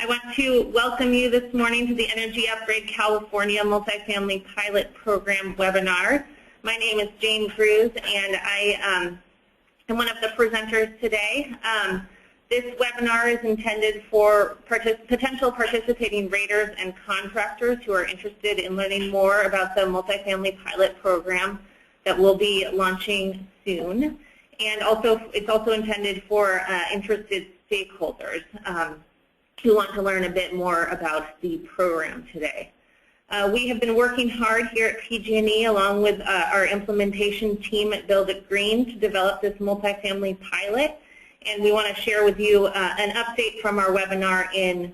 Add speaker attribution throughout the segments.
Speaker 1: I want to welcome you this morning to the Energy Upgrade California Multifamily Pilot Program webinar. My name is Jane Cruz, and I am one of the presenters today. This webinar is intended for potential participating raters and contractors who are interested in learning more about the multifamily pilot program that will be launching soon. And it's also intended for interested stakeholders who want to learn a bit more about the program today. We have been working hard here at PG&E along with our implementation team at Build It Green to develop this multifamily pilot, and we want to share with you an update from our webinar in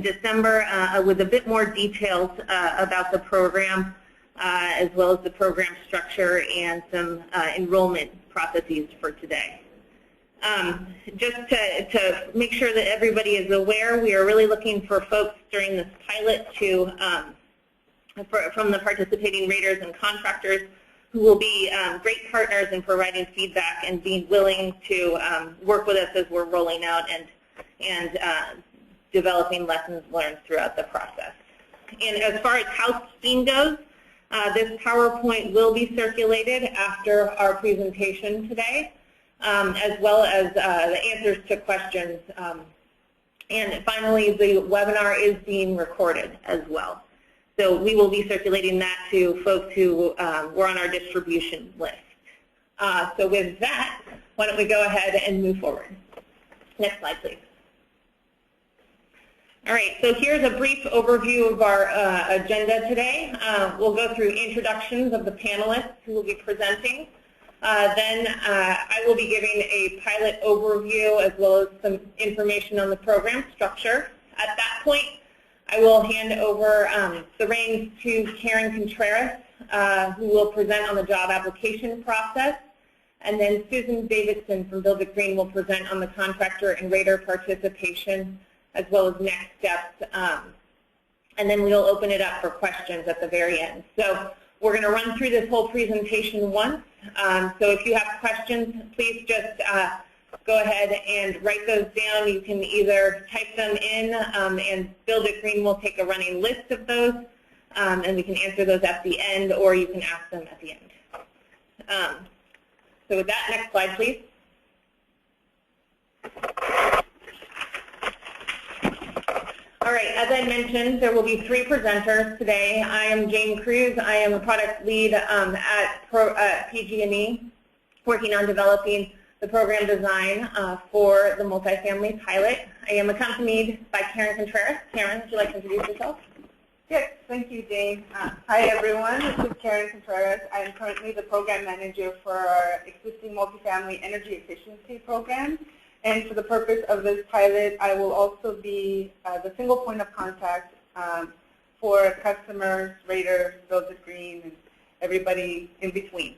Speaker 1: December with a bit more details about the program as well as the program structure and some enrollment processes for today. Just to make sure that everybody is aware, we are really looking for folks during this pilot from the participating raters and contractors who will be great partners in providing feedback and being willing to work with us as we're rolling out and developing lessons learned throughout the process. And as far as housekeeping goes, this PowerPoint will be circulated after our presentation today, as well as the answers to questions. And finally, the webinar is being recorded as well. So we will be circulating that to folks who were on our distribution list. So with that, why don't we go ahead and move forward. Next slide, please. All right, so here's a brief overview of our agenda today. We'll go through introductions of the panelists who will be presenting. Then I will be giving a pilot overview as well as some information on the program structure. At that point, I will hand over the reins to Karen Contreras, who will present on the job application process. And then Susan Davidson from Build It Green will present on the contractor and rater participation as well as next steps. And then we'll open it up for questions at the very end. So we're going to run through this whole presentation once. So if you have questions, please just go ahead and write those down. You can either type them in, and Build It Green will take a running list of those, and we can answer those at the end, or you can ask them at the end. So with that, next slide, please. All right, as I mentioned, there will be 3 presenters today. I am Jane Cruz. I am a product lead at PG&E, working on developing the program design for the multifamily pilot. I am accompanied by Karen Contreras. Karen, would you like to introduce yourself?
Speaker 2: Yes, thank you, Jane. Hi, everyone. This is Karen Contreras. I am currently the program manager for our existing multifamily energy efficiency program. And for the purpose of this pilot, I will also be the single point of contact for customers, raters, Build It Green, and everybody in between.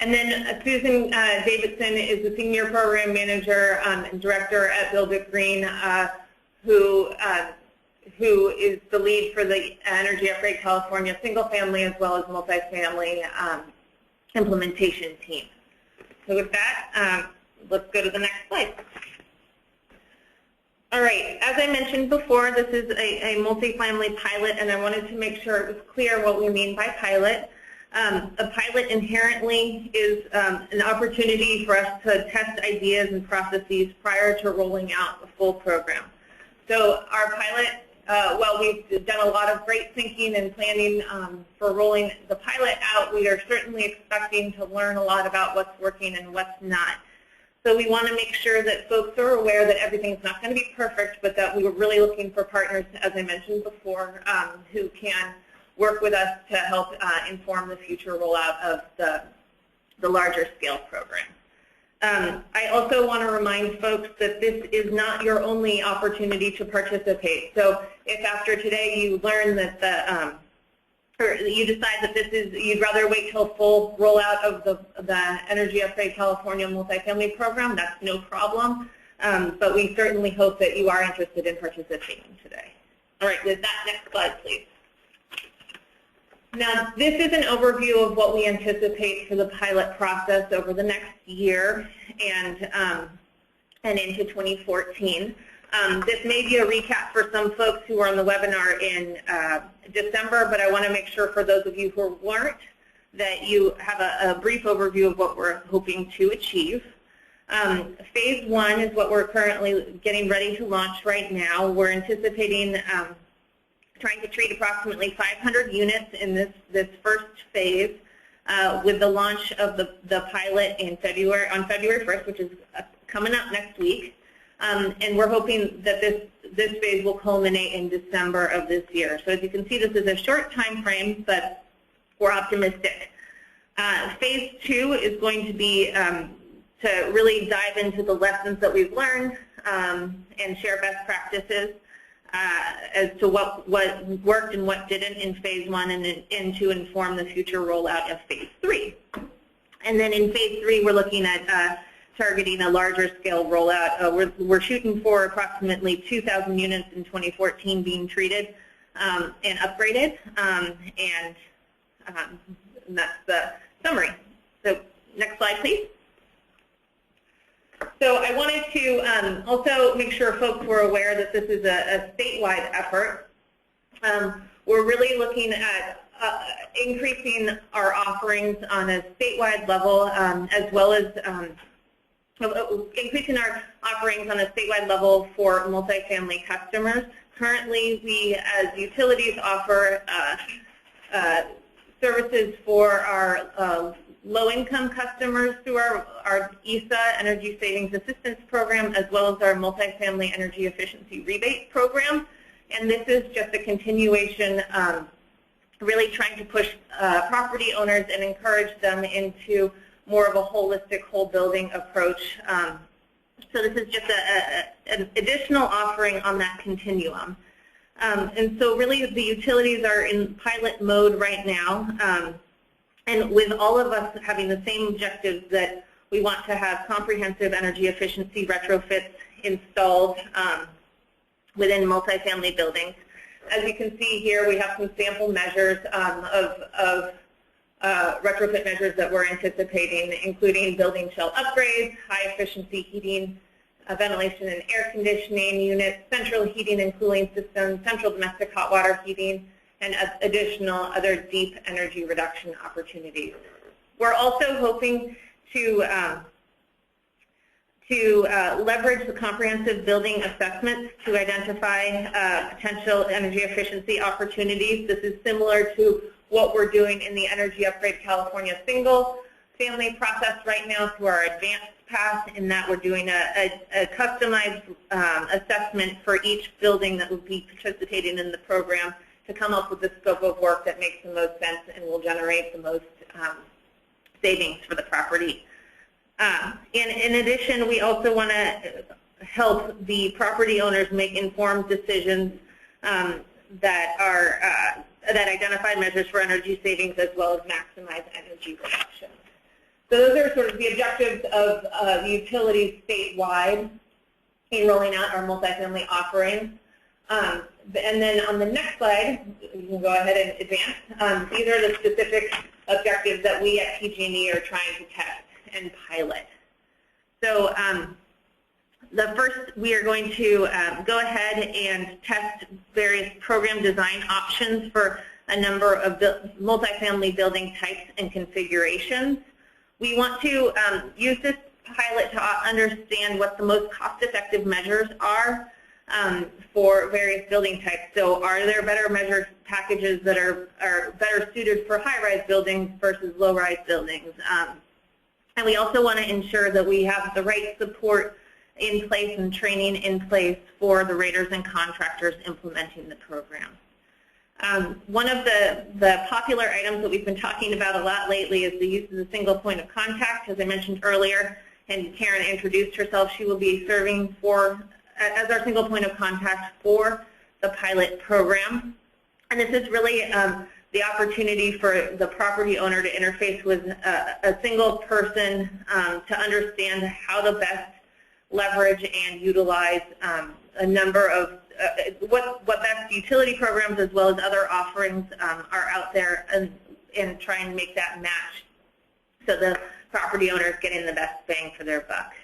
Speaker 1: And then Susan Davidson is the senior program manager and director at Build It Green, who is the lead for the Energy Upgrade California single family as well as multifamily implementation team. So with that, let's go to the next slide. All right, as I mentioned before, this is a multifamily pilot, and I wanted to make sure it was clear what we mean by pilot. A pilot inherently is an opportunity for us to test ideas and processes prior to rolling out the full program. So our pilot, while we've done a lot of great thinking and planning for rolling the pilot out, we are certainly expecting to learn a lot about what's working and what's not. So we want to make sure that folks are aware that everything's not going to be perfect, but that we were really looking for partners, as I mentioned before, who can work with us to help inform the future rollout of the larger scale program. I also want to remind folks that this is not your only opportunity to participate. So if after today you learn that or you decide that you'd rather wait till full rollout of the Energy Upgrade California multifamily program, that's no problem. But we certainly hope that you are interested in participating today. All right, with that, next slide, please. Now, this is an overview of what we anticipate for the pilot process over the next year and into 2014. This may be a recap for some folks who were on the webinar in December, but I want to make sure for those of you who weren't that you have a brief overview of what we're hoping to achieve. Phase 1 is what we're currently getting ready to launch right now. We're anticipating trying to treat approximately 500 units in this first phase with the launch of the pilot on February 1st, which is coming up next week. And we're hoping that this phase will culminate in December of this year. So as you can see, this is a short time frame, but we're optimistic. Phase 2 is going to be to really dive into the lessons that we've learned and share best practices as to what worked and what didn't in Phase 1 and to inform the future rollout of Phase 3. And then in Phase 3, we're looking at targeting a larger scale rollout. We're shooting for approximately 2,000 units in 2014 being treated and upgraded, and that's the summary. So next slide, please. So I wanted to also make sure folks were aware that this is a statewide effort. We're really looking at increasing our offerings on a statewide level, as well as increasing our offerings on a statewide level for multifamily customers. Currently, we as utilities offer services for our low-income customers through our ESA, Energy Savings Assistance Program, as well as our Multifamily Energy Efficiency Rebate Program. And this is just a continuation, really trying to push property owners and encourage them into more of a holistic whole building approach. So this is just an additional offering on that continuum. And so really the utilities are in pilot mode right now. And with all of us having the same objectives that we want to have comprehensive energy efficiency retrofits installed within multifamily buildings. As you can see here, we have some sample measures of retrofit measures that we're anticipating, including building shell upgrades, high efficiency heating, ventilation and air conditioning units, central heating and cooling systems, central domestic hot water heating, and additional other deep energy reduction opportunities. We're also hoping to leverage the comprehensive building assessments to identify potential energy efficiency opportunities. This is similar to what we're doing in the Energy Upgrade California single family process right now through our advanced path, in that we're doing a customized assessment for each building that will be participating in the program to come up with the scope of work that makes the most sense and will generate the most savings for the property. In addition, we also want to help the property owners make informed decisions that identify measures for energy savings as well as maximize energy reduction. So those are sort of the objectives of utilities statewide in rolling out our multifamily offerings. And then on the next slide, you can go ahead and advance. These are the specific objectives that we at PG&E are trying to test and pilot. So the first, we are going to go ahead and test various program design options for a number of multifamily building types and configurations. We want to use this pilot to understand what the most cost-effective measures are for various building types. So are there better measure packages that are better suited for high-rise buildings versus low-rise buildings? And we also want to ensure that we have the right support in place and training in place for the raters and contractors implementing the program. One of the popular items that we've been talking about a lot lately is the use of the single point of contact. As I mentioned earlier, and Karen introduced herself, she will be serving as our single point of contact for the pilot program. And this is really the opportunity for the property owner to interface with a single person to understand how to best leverage and utilize a number of what best utility programs as well as other offerings are out there, and try and make that match so the property owner is getting the best bang for their buck.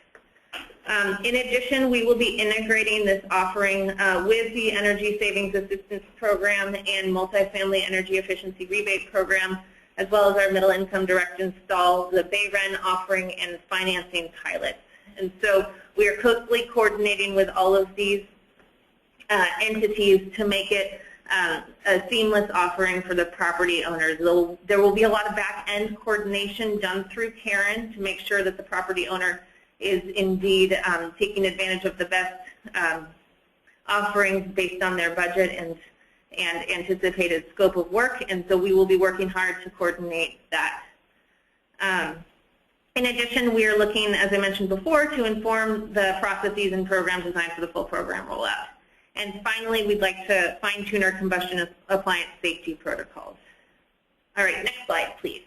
Speaker 1: In addition, we will be integrating this offering with the Energy Savings Assistance Program and Multifamily Energy Efficiency Rebate Program, as well as our Middle Income Direct Install, the BayRen offering, and financing pilots. And so we are closely coordinating with all of these entities to make it a seamless offering for the property owners. There will be a lot of back-end coordination done through Karen to make sure that the property owner is indeed taking advantage of the best offerings based on their budget and anticipated scope of work, and so we will be working hard to coordinate that. In addition, we are looking, as I mentioned before, to inform the processes and program design for the full program rollout. And finally, we'd like to fine-tune our combustion appliance safety protocols. All right, next slide, please.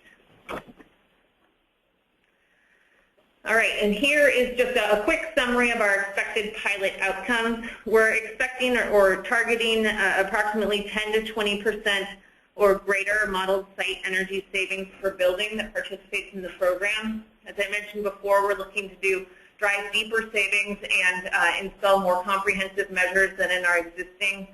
Speaker 1: All right, and here is just a quick summary of our expected pilot outcomes. We're expecting or targeting approximately 10 to 20% or greater modeled site energy savings per building that participates in the program. As I mentioned before, we're looking to drive deeper savings and install more comprehensive measures than in our existing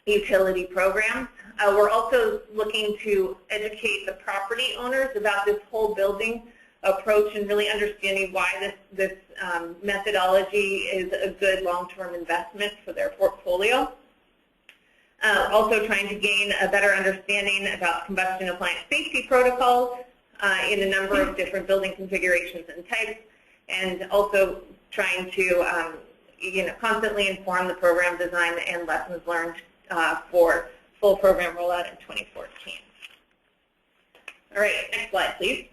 Speaker 1: utility programs. We're also looking to educate the property owners about this whole building approach and really understanding why this methodology is a good long-term investment for their portfolio. Also trying to gain a better understanding about combustion appliance safety protocols in a number of different building configurations and types, and also trying to constantly inform the program design and lessons learned for full program rollout in 2014. All right, next slide, please.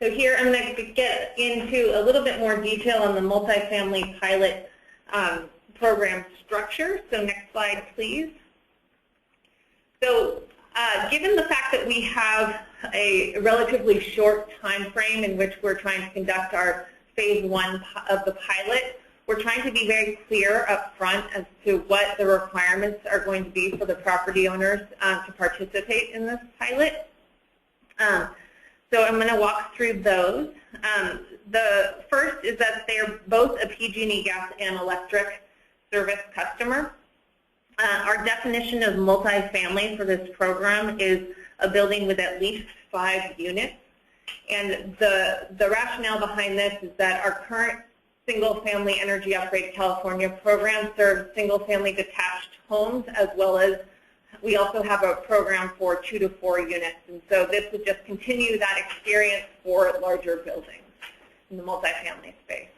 Speaker 1: So here I'm going to get into a little bit more detail on the multifamily pilot program structure. So next slide, please. So given the fact that we have a relatively short time frame in which we're trying to conduct our phase 1 of the pilot, we're trying to be very clear up front as to what the requirements are going to be for the property owners to participate in this pilot. So I'm going to walk through those. The first is that they're both a PG&E gas and electric service customer. Our definition of multifamily for this program is a building with at least 5 units. And the rationale behind this is that our current single-family Energy Upgrade California program serves single-family detached homes, as well as we also have a program for 2 to 4 units. And so this would just continue that experience for larger buildings in the multifamily space.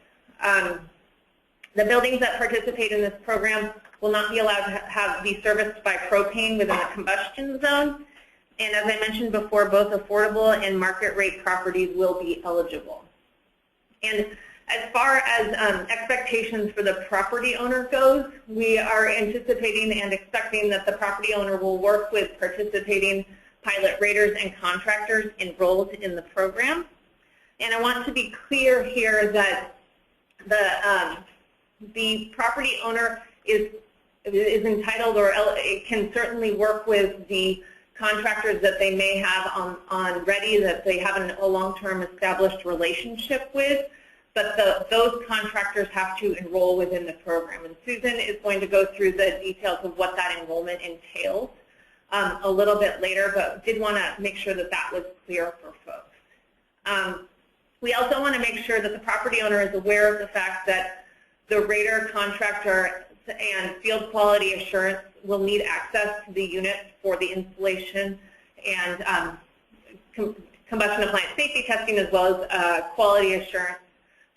Speaker 1: The buildings that participate in this program will not be allowed to be serviced by propane within the combustion zone. And as I mentioned before, both affordable and market rate properties will be eligible. And as far as expectations for the property owner goes, we are anticipating and expecting that the property owner will work with participating pilot raters and contractors enrolled in the program. And I want to be clear here that the property owner is entitled, or it can certainly work with the contractors that they may have on ready, that they have a long-term established relationship with, but those contractors have to enroll within the program. And Susan is going to go through the details of what that enrollment entails a little bit later, but did want to make sure that that was clear for folks. We also want to make sure that the property owner is aware of the fact that the rater, contractor, and field quality assurance will need access to the unit for the installation and combustion appliance safety testing, as well as quality assurance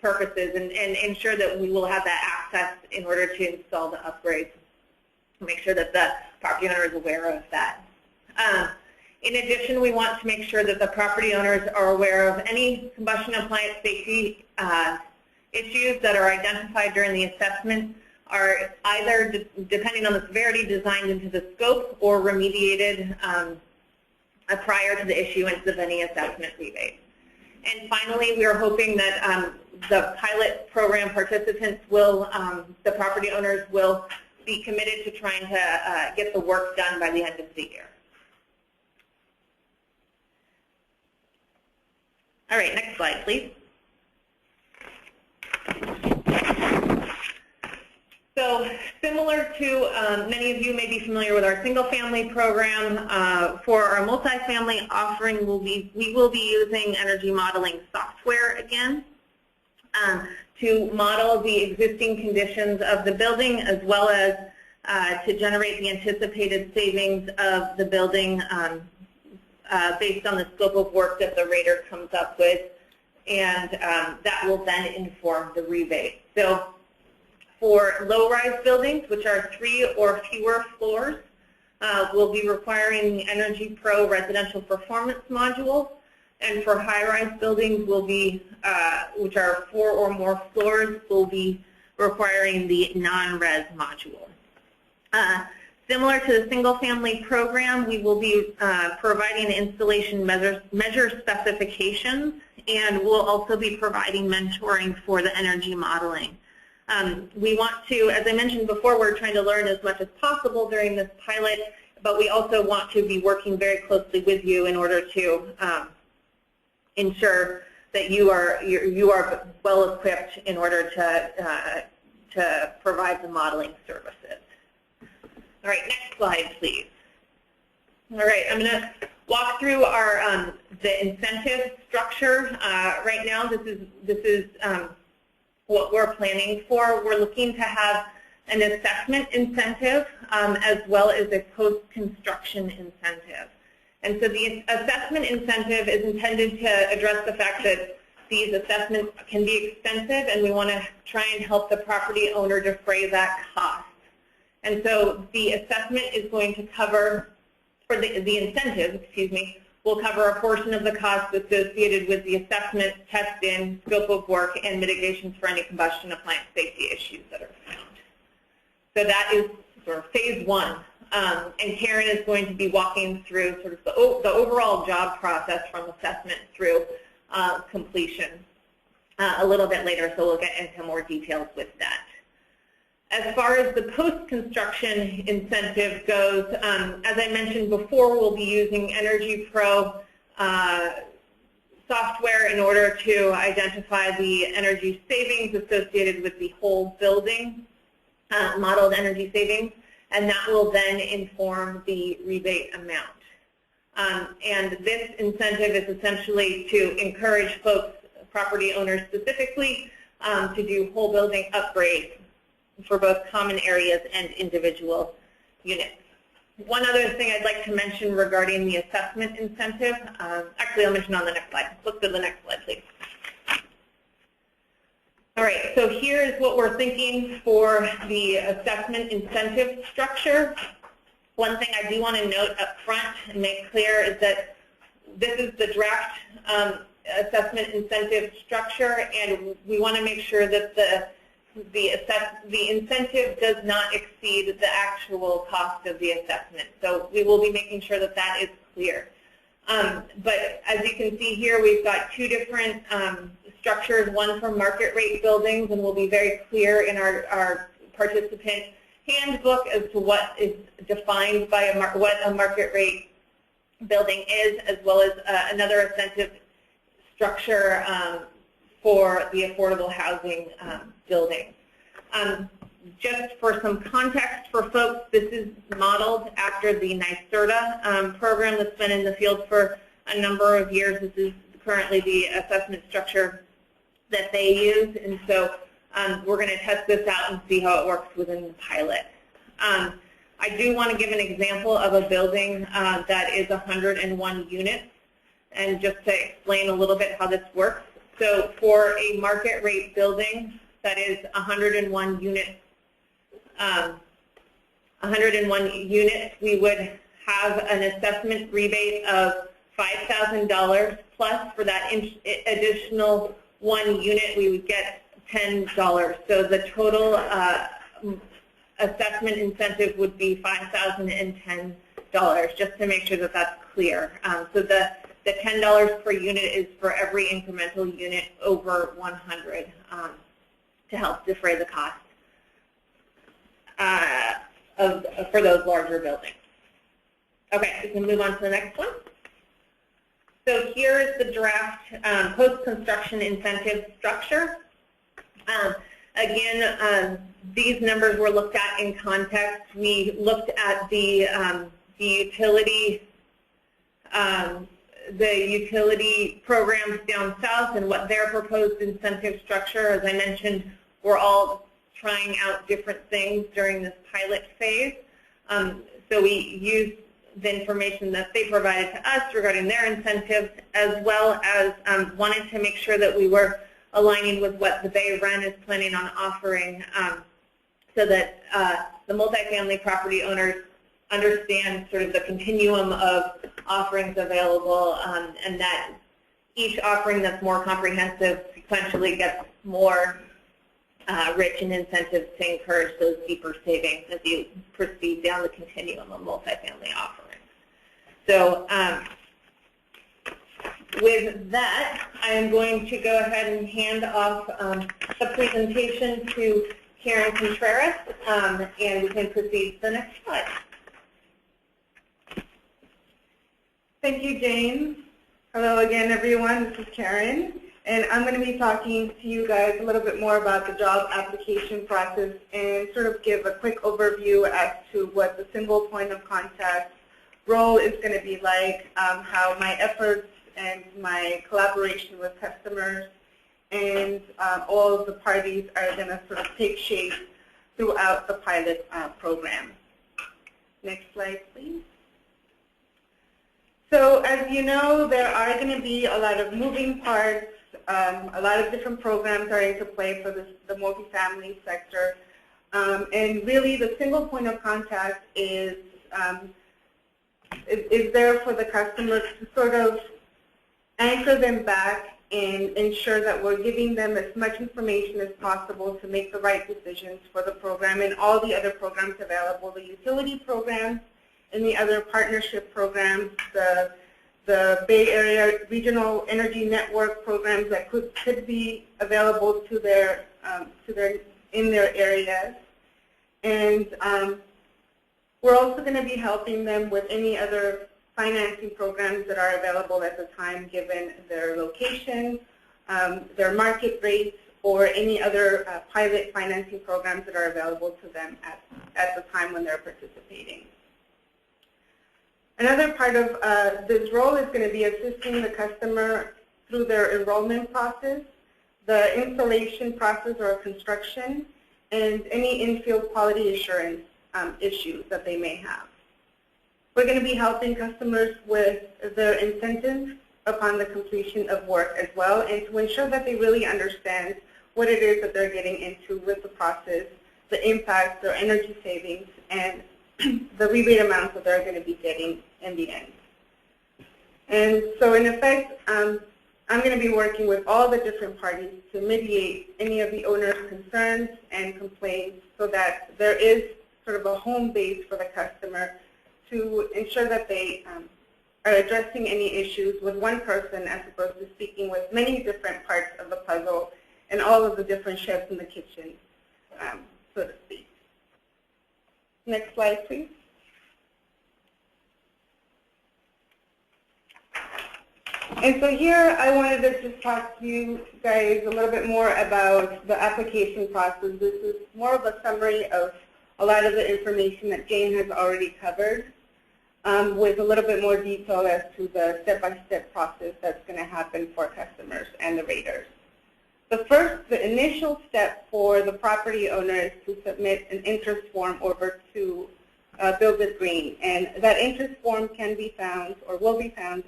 Speaker 1: purposes, and ensure that we will have that access in order to install the upgrades. Make sure that the property owner is aware of that. In addition, we want to make sure that the property owners are aware of any combustion appliance safety issues that are identified during the assessment are either, depending on the severity, designed into the scope or remediated prior to the issuance of any assessment rebate. And finally, we are hoping that the pilot program participants will, the property owners will be committed to trying to get the work done by the end of the year. All right, next slide, please. So similar to many of you may be familiar with our single-family program, for our multifamily offering, we will be using energy modeling software again to model the existing conditions of the building, as well as to generate the anticipated savings of the building based on the scope of work that the rater comes up with, and that will then inform the rebate. So for low-rise buildings, which are 3 or fewer floors, we'll be requiring the Energy Pro residential performance module. And for high-rise buildings, will be, which are 4 or more floors, will be requiring the non-res module. Similar to the single-family program, we will be providing installation measure specifications, and we'll also be providing mentoring for the energy modeling. We want to, as I mentioned before, we're trying to learn as much as possible during this pilot, but we also want to be working very closely with you in order to ensure that you are well equipped in order to provide the modeling services. All right, next slide, please. All right, I'm going to walk through our the incentive structure. Right now, this is what we're planning for. We're looking to have an assessment incentive as well as a post-construction incentive. And so the assessment incentive is intended to address the fact that these assessments can be expensive, and we want to try and help the property owner defray that cost. And so the assessment is going to cover, or the incentive, excuse me, will cover a portion of the costs associated with the assessment, testing, scope of work, and mitigations for any combustion appliance safety issues that are found. So that is sort of phase 1. And Karen is going to be walking through sort of the overall job process from assessment through completion a little bit later, so we'll get into more details with that. As far as the post-construction incentive goes, as I mentioned before, we'll be using Energy Pro software in order to identify the energy savings associated with the whole building, modeled energy savings, and that will then inform the rebate amount. And this incentive is essentially to encourage folks, property owners specifically, to do whole building upgrades for both common areas and individual units. One other thing I'd like to mention regarding the assessment incentive, actually I'll mention on the next slide. Let's go to the next slide, please. All right, so here is what we're thinking for the assessment incentive structure. One thing I do want to note up front and make clear is that this is the draft assessment incentive structure, and we want to make sure that the incentive does not exceed the actual cost of the assessment. So we will be making sure that that is clear. But as you can see here, we've got 2 different structures, one for market rate buildings, and we'll be very clear in our participant handbook as to what is defined by what a market rate building is, as well as another incentive structure for the affordable housing building. Just for some context for folks, this is modeled after the NYSERDA program that's been in the field for a number of years. This is currently the assessment structure that they use, and so we're going to test this out and see how it works within the pilot. I do want to give an example of a building that is 101 units, and just to explain a little bit how this works. So for a market rate building that is 101 units, we would have an assessment rebate of $5,000 plus. For that additional 1 unit, we would get $10. So the total assessment incentive would be $5,010, just to make sure that that's clear. So the $10 per unit is for every incremental unit over 100 to help defray the cost for those larger buildings. Okay, we can move on to the next one. So here is the draft post-construction incentive structure. Again, these numbers were looked at in context. We looked at the utility programs down south and what their proposed incentive structure. As I mentioned, we're all trying out different things during this pilot phase. So we used the information that they provided to us regarding their incentives, as well as wanted to make sure that we were aligning with what the Bay Run is planning on offering, so that the multifamily property owners understand sort of the continuum of offerings available, and that each offering that's more comprehensive sequentially gets more rich in incentives to encourage those deeper savings as you proceed down the continuum of multifamily offerings. So with that, I am going to go ahead and hand off the presentation to Karen Contreras, and we can proceed to the next slide.
Speaker 2: Thank you, Jane. Hello again, everyone. This is Karen, and I'm going to be talking to you guys a little bit more about the job application process and sort of give a quick overview as to what the single point of contact role is going to be like, how my efforts and my collaboration with customers and all of the parties are going to sort of take shape throughout the pilot program. Next slide, please. So as you know, there are going to be a lot of moving parts. A lot of different programs are into play for the multifamily sector. And really the single point of contact is there for the customers to sort of anchor them back and ensure that we're giving them as much information as possible to make the right decisions for the program and all the other programs available, the utility programs and the other partnership programs, the Bay Area Regional Energy Network programs that could be available to in their areas. And we're also going to be helping them with any other financing programs that are available at the time, given their location, their market rates, or any other pilot financing programs that are available to them at the time when they're participating. Another part of this role is going to be assisting the customer through their enrollment process, the installation process or construction, and any in-field quality assurance issues that they may have. We're going to be helping customers with their incentives upon the completion of work as well, and to ensure that they really understand what it is that they're getting into with the process, the impact, their energy savings, and the rebate amounts that they're going to be getting in the end. And so in effect, I'm going to be working with all the different parties to mediate any of the owner's concerns and complaints so that there is sort of a home base for the customer to ensure that they are addressing any issues with one person as opposed to speaking with many different parts of the puzzle and all of the different chefs in the kitchen, so to speak. Next slide, please. And so here I wanted to just talk to you guys a little bit more about the application process. This is more of a summary of a lot of the information that Jane has already covered, with a little bit more detail as to the step-by-step process that's going to happen for customers and the raters. The initial step for the property owner is to submit an interest form over to Build It Green, and that interest form can be found or will be found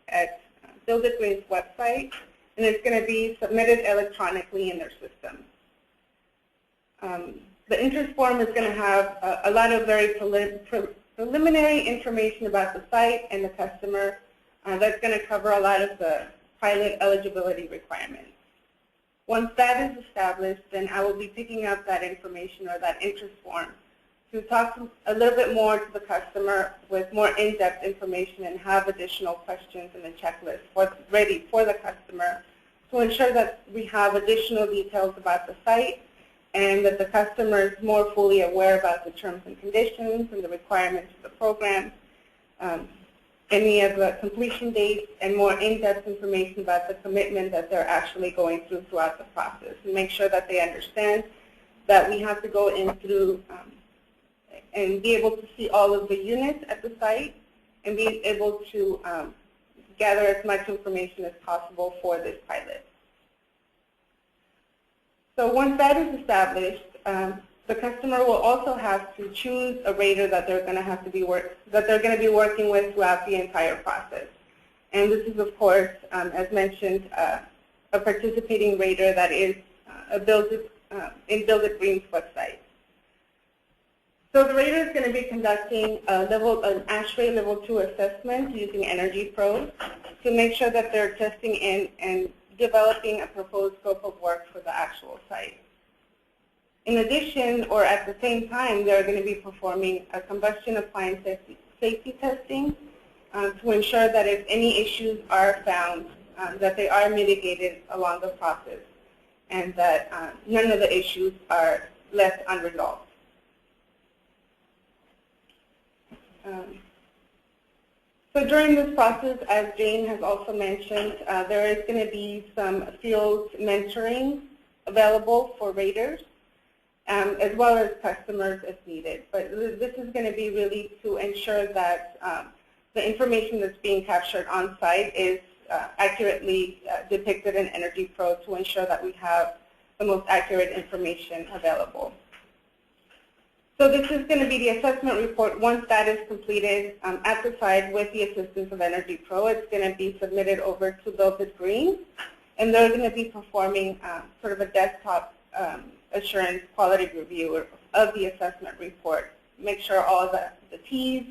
Speaker 2: at Build It Green's website, and it's going to be submitted electronically in their system. The interest form is going to have a lot of very preliminary information about the site and the customer. That's going to cover a lot of the pilot eligibility requirements. Once that is established, then I will be picking up that information or that interest form to talk a little bit more to the customer with more in-depth information and have additional questions in the checklist ready for the customer to ensure that we have additional details about the site and that the customer is more fully aware about the terms and conditions and the requirements of the program, and any of the completion dates, and more in-depth information about the commitment that they're actually going through throughout the process, and make sure that they understand that we have to go in through and be able to see all of the units at the site and be able to gather as much information as possible for this pilot. So once that is established, the customer will also have to choose a rater that they're going to be working with throughout the entire process. And this is, of course, as mentioned, a participating rater that is in Build It Green's website. So the rater is going to be conducting an ASHRAE Level 2 assessment using Energy Pro to make sure that they're testing in and developing a proposed scope of work for the actual site. In addition, or at the same time, they're going to be performing a combustion appliance safety testing to ensure that if any issues are found, that they are mitigated along the process and that none of the issues are left unresolved. So during this process, as Jane has also mentioned, there is going to be some field mentoring available for raters, as well as customers if needed. But this is going to be really to ensure that the information that's being captured on site is accurately depicted in Energy Pro to ensure that we have the most accurate information available. So this is going to be the assessment report. Once that is completed at the site with the assistance of Energy Pro, it's going to be submitted over to Build It Green, and they're going to be performing sort of a desktop assurance quality review of the assessment report. Make sure all the T's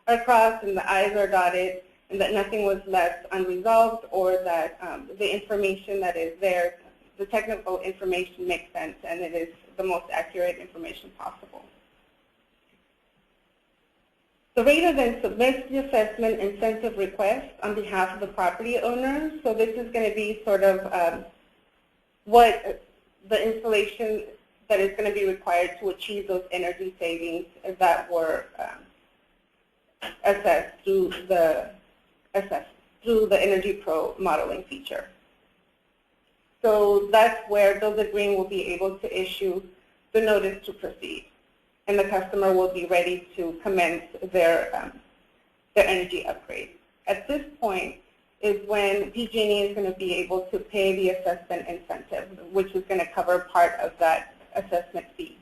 Speaker 2: are crossed and the I's are dotted, and that nothing was left unresolved, or that the information that is there, the technical information, makes sense and it is the most accurate information possible. The rater then submits the assessment incentive request on behalf of the property owner. So this is going to be sort of what the installation that is going to be required to achieve those energy savings that were assessed through the Energy Pro modeling feature. So that's where Build It Green will be able to issue the notice to proceed, and the customer will be ready to commence their energy upgrade. At this point is when PG&E is going to be able to pay the assessment incentive, which is going to cover part of that assessment fee.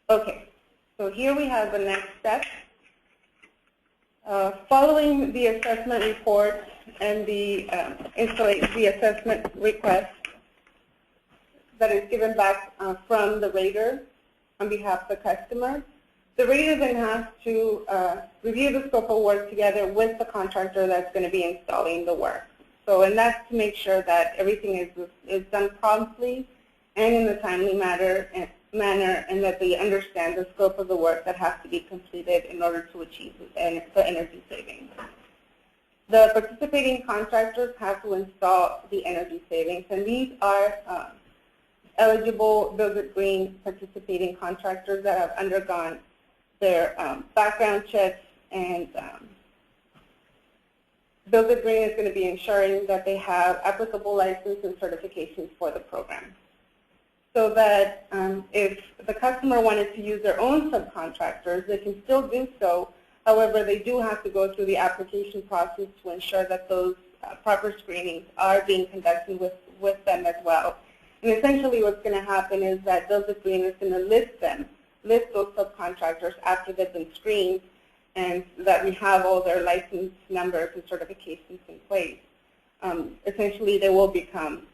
Speaker 2: Okay, so here we have the next step. Following the assessment report and the assessment request that is given back from the rater on behalf of the customer, the rater then has to review the scope of work together with the contractor that's going to be installing the work. So, and that's to make sure that everything is done promptly and in a timely manner, and that they understand the scope of the work that has to be completed in order to achieve the energy savings. The participating contractors have to install the energy savings, and these are eligible Build It Green participating contractors that have undergone their background checks, and Build It Green is going to be ensuring that they have applicable license and certifications for the program. So that if the customer wanted to use their own subcontractors, they can still do so. However, they do have to go through the application process to ensure that those proper screenings are being conducted with them as well. And essentially what's going to happen is that Build It Green is going to list those subcontractors after they've been screened, and that we have all their license numbers and certifications in place. Essentially, they will become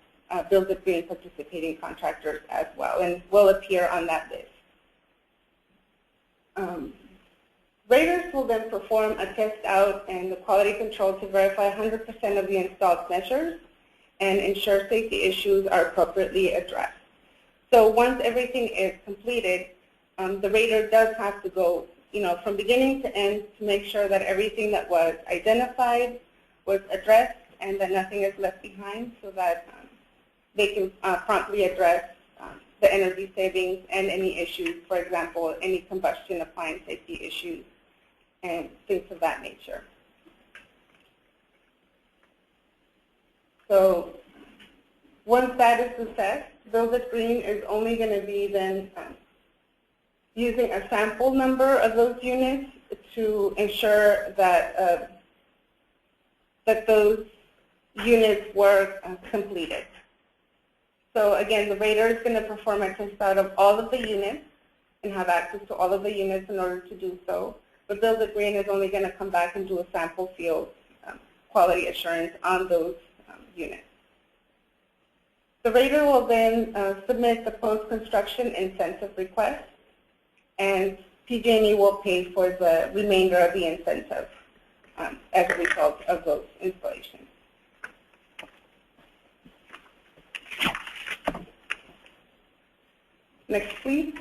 Speaker 2: Build It Green participating contractors as well, and will appear on that list. Raters will then perform a test out and the quality control to verify 100% of the installed measures and ensure safety issues are appropriately addressed. So once everything is completed, the rater does have to go, from beginning to end to make sure that everything that was identified was addressed and that nothing is left behind so that they can promptly address the energy savings and any issues, for example, any combustion appliance safety issues and things of that nature. So once that is assessed, Build It Green is only going to be then using a sample number of those units to ensure that that those units were completed. So again, the rater is going to perform a test out of all of the units and have access to all of the units in order to do so. But Build It Green is only going to come back and do a sample field quality assurance on those units. The rater will then submit the post-construction incentive request, and PG&E will pay for the remainder of the incentive as a result of those installations. Next, please.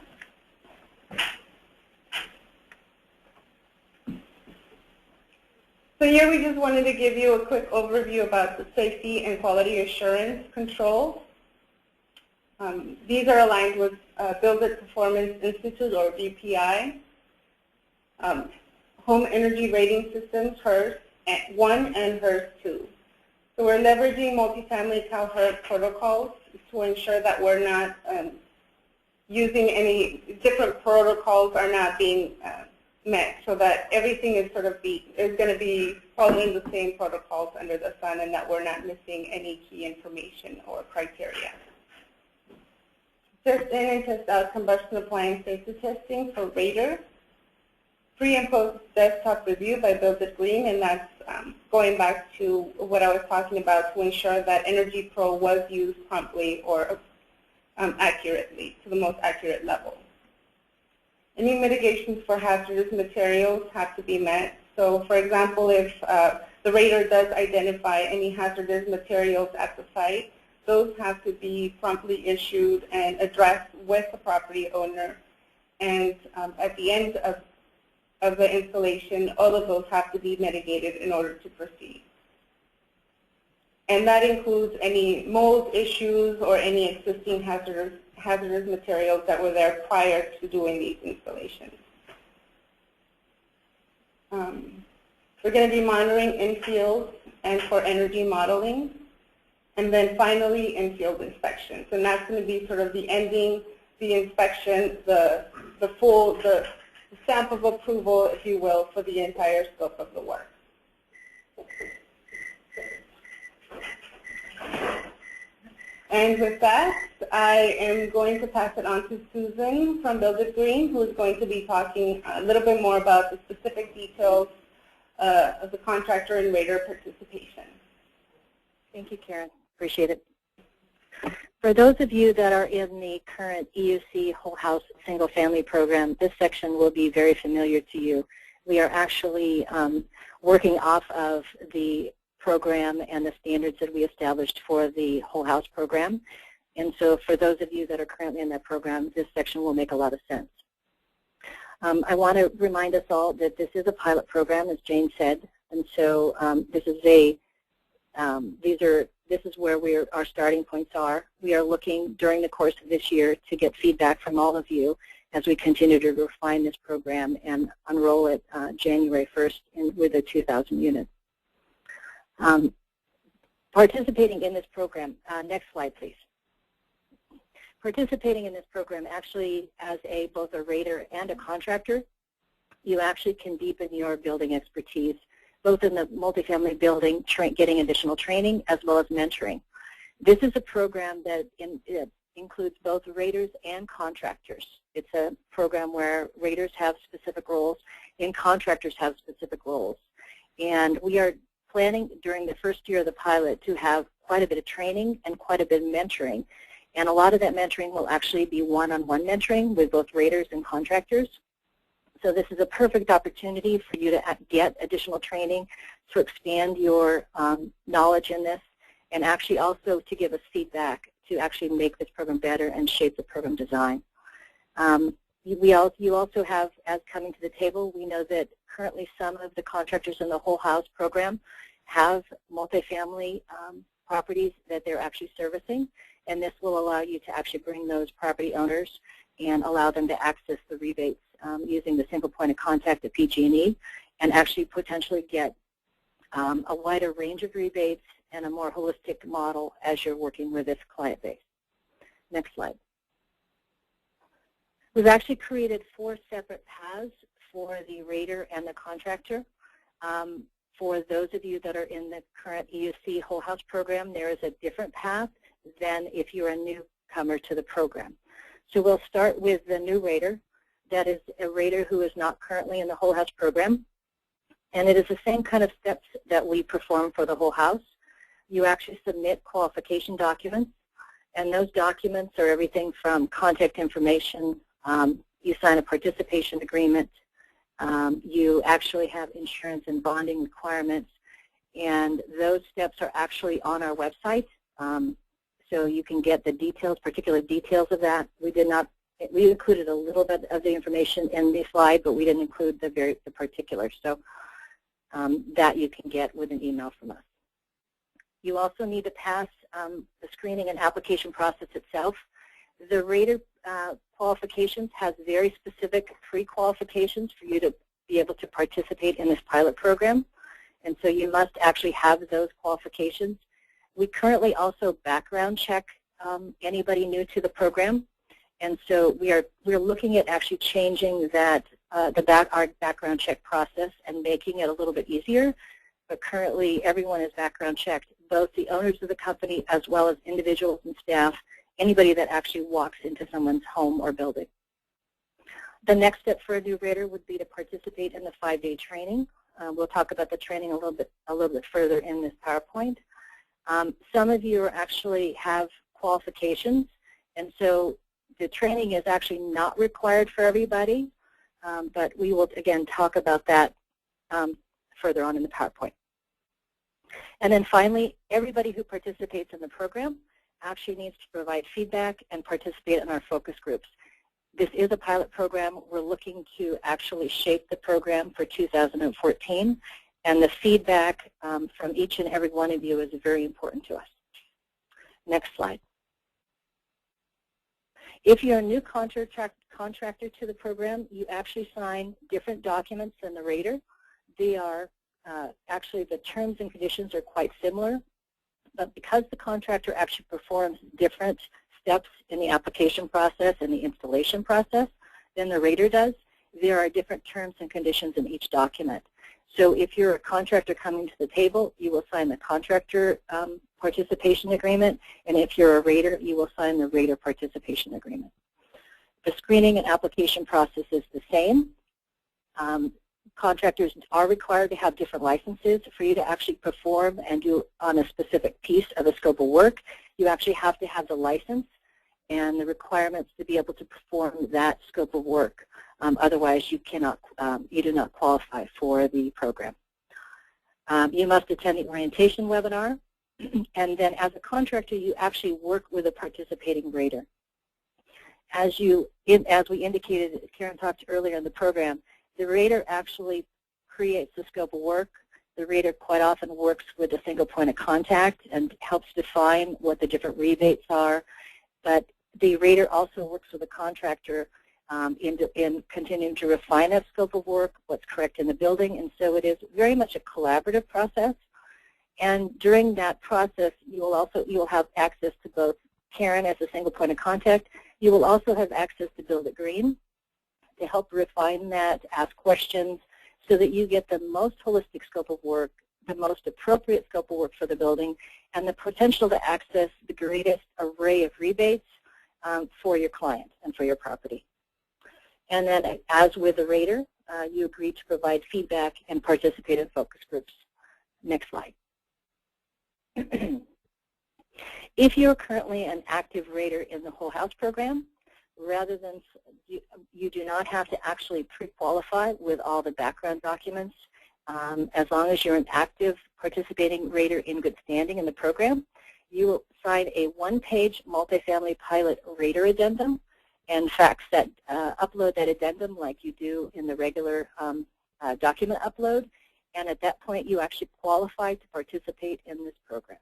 Speaker 2: So here we just wanted to give you a quick overview about the safety and quality assurance controls. These are aligned with Build It Performance Institute, or BPI. Home Energy Rating Systems, HERS 1 and HERS 2. So we're leveraging multifamily CalHERS protocols to ensure that we're not using any different protocols are not being met, so that everything is going to be following the same protocols under the sun, and that we're not missing any key information or criteria. Test in and test out combustion appliance safety testing for rater. Pre and post desktop review by Build It Green, and that's going back to what I was talking about to ensure that Energy Pro was used promptly or accurately, to the most accurate level. Any mitigations for hazardous materials have to be met. So for example, if the rater does identify any hazardous materials at the site, those have to be promptly issued and addressed with the property owner. And at the end of the installation, all of those have to be mitigated in order to proceed. And that includes any mold issues or any existing hazardous materials that were there prior to doing these installations. We're going to be monitoring in-field and for energy modeling. And then finally, in-field inspections. And that's going to be sort of the ending, the inspection, the stamp of approval, if you will, for the entire scope of the work. And with that, I am going to pass it on to Susan from Build It Green, who is going to be talking a little bit more about the specific details of the contractor and rater participation.
Speaker 3: Thank you, Karen. Appreciate it. For those of you that are in the current EUC Whole House Single Family Program, this section will be very familiar to you. We are actually working off of the program and the standards that we established for the Whole House program. And so for those of you that are currently in that program, this section will make a lot of sense. I want to remind us all that this is a pilot program, as Jane said, and so this is where our starting points are. We are looking during the course of this year to get feedback from all of you as we continue to refine this program and unroll it January 1st with the 2,000 units. Participating in this program, next slide please. Participating in this program actually as both a rater and a contractor, you actually can deepen your building expertise both in the multifamily building, getting additional training, as well as mentoring. This is a program that includes both raters and contractors. It's a program where raters have specific roles and contractors have specific roles. And we are planning during the first year of the pilot to have quite a bit of training and quite a bit of mentoring. And a lot of that mentoring will actually be one-on-one mentoring with both raters and contractors. So this is a perfect opportunity for you to get additional training, to expand your knowledge in this, and actually also to give us feedback to actually make this program better and shape the program design. You also have, as coming to the table, we know that currently some of the contractors in the Whole House program have multifamily properties that they're actually servicing, and this will allow you to actually bring those property owners and allow them to access the rebates using the single point of contact at PG&E, and actually potentially get a wider range of rebates and a more holistic model as you're working with this client base. Next slide. We've actually created 4 separate paths for the rater and the contractor. For those of you that are in the current EUC Whole House program, there is a different path than if you're a newcomer to the program. So we'll start with the new rater. That is a rater who is not currently in the Whole House program. And it is the same kind of steps that we perform for the Whole House. You actually submit qualification documents, and those documents are everything from contact information. You sign a participation agreement. You actually have insurance and bonding requirements, and those steps are actually on our website. So you can get the details, particular details of that. We included a little bit of the information in the slide, but we didn't include the particulars. So that you can get with an email from us. You also need to pass the screening and application process itself. The rater qualifications has very specific pre-qualifications for you to be able to participate in this pilot program, and so you must actually have those qualifications. We currently also background check anybody new to the program, and so we're looking at actually changing that our background check process and making it a little bit easier. But currently, everyone is background checked, both the owners of the company as well as individuals and staff, anybody that actually walks into someone's home or building. The next step for a new rater would be to participate in the 5-day training. We'll talk about the training a little bit further in this PowerPoint. Some of you actually have qualifications, and so the training is actually not required for everybody, but we will again talk about that further on in the PowerPoint. And then finally, everybody who participates in the program actually needs to provide feedback and participate in our focus groups. This is a pilot program. We're looking to actually shape the program for 2014, and the feedback from each and every one of you is very important to us. Next slide. If you're a new contractor to the program, you actually sign different documents than the rater. They are actually, the terms and conditions are quite similar, but because the contractor actually performs different steps in the application process and the installation process than the rater does, there are different terms and conditions in each document. So if you're a contractor coming to the table, you will sign the contractor participation agreement, and if you're a rater, you will sign the rater participation agreement. The screening and application process is the same. Contractors are required to have different licenses for you to actually perform and do on a specific piece of the scope of work. You actually have to have the license and the requirements to be able to perform that scope of work. Otherwise, you do not qualify for the program. You must attend the orientation webinar, and then as a contractor, you actually work with a participating rater. As we indicated, Karen talked earlier in the program, the rater actually creates the scope of work. The rater quite often works with a single point of contact and helps define what the different rebates are. But the rater also works with the contractor in continuing to refine that scope of work, what's correct in the building. And so it is very much a collaborative process. And during that process, you will have access to both Karen as a single point of contact. You will also have access to Build It Green to help refine that, ask questions, so that you get the most holistic scope of work, the most appropriate scope of work for the building, and the potential to access the greatest array of rebates for your client and for your property. And then, as with the rater, you agree to provide feedback and participate in focus groups. Next slide. If you're currently an active rater in the Whole House program, rather than you do not have to actually pre-qualify with all the background documents. As long as you're an active participating rater in good standing in the program, you will sign a one-page multifamily pilot rater addendum and fax that, upload that addendum like you do in the regular document upload, and at that point you actually qualify to participate in this program.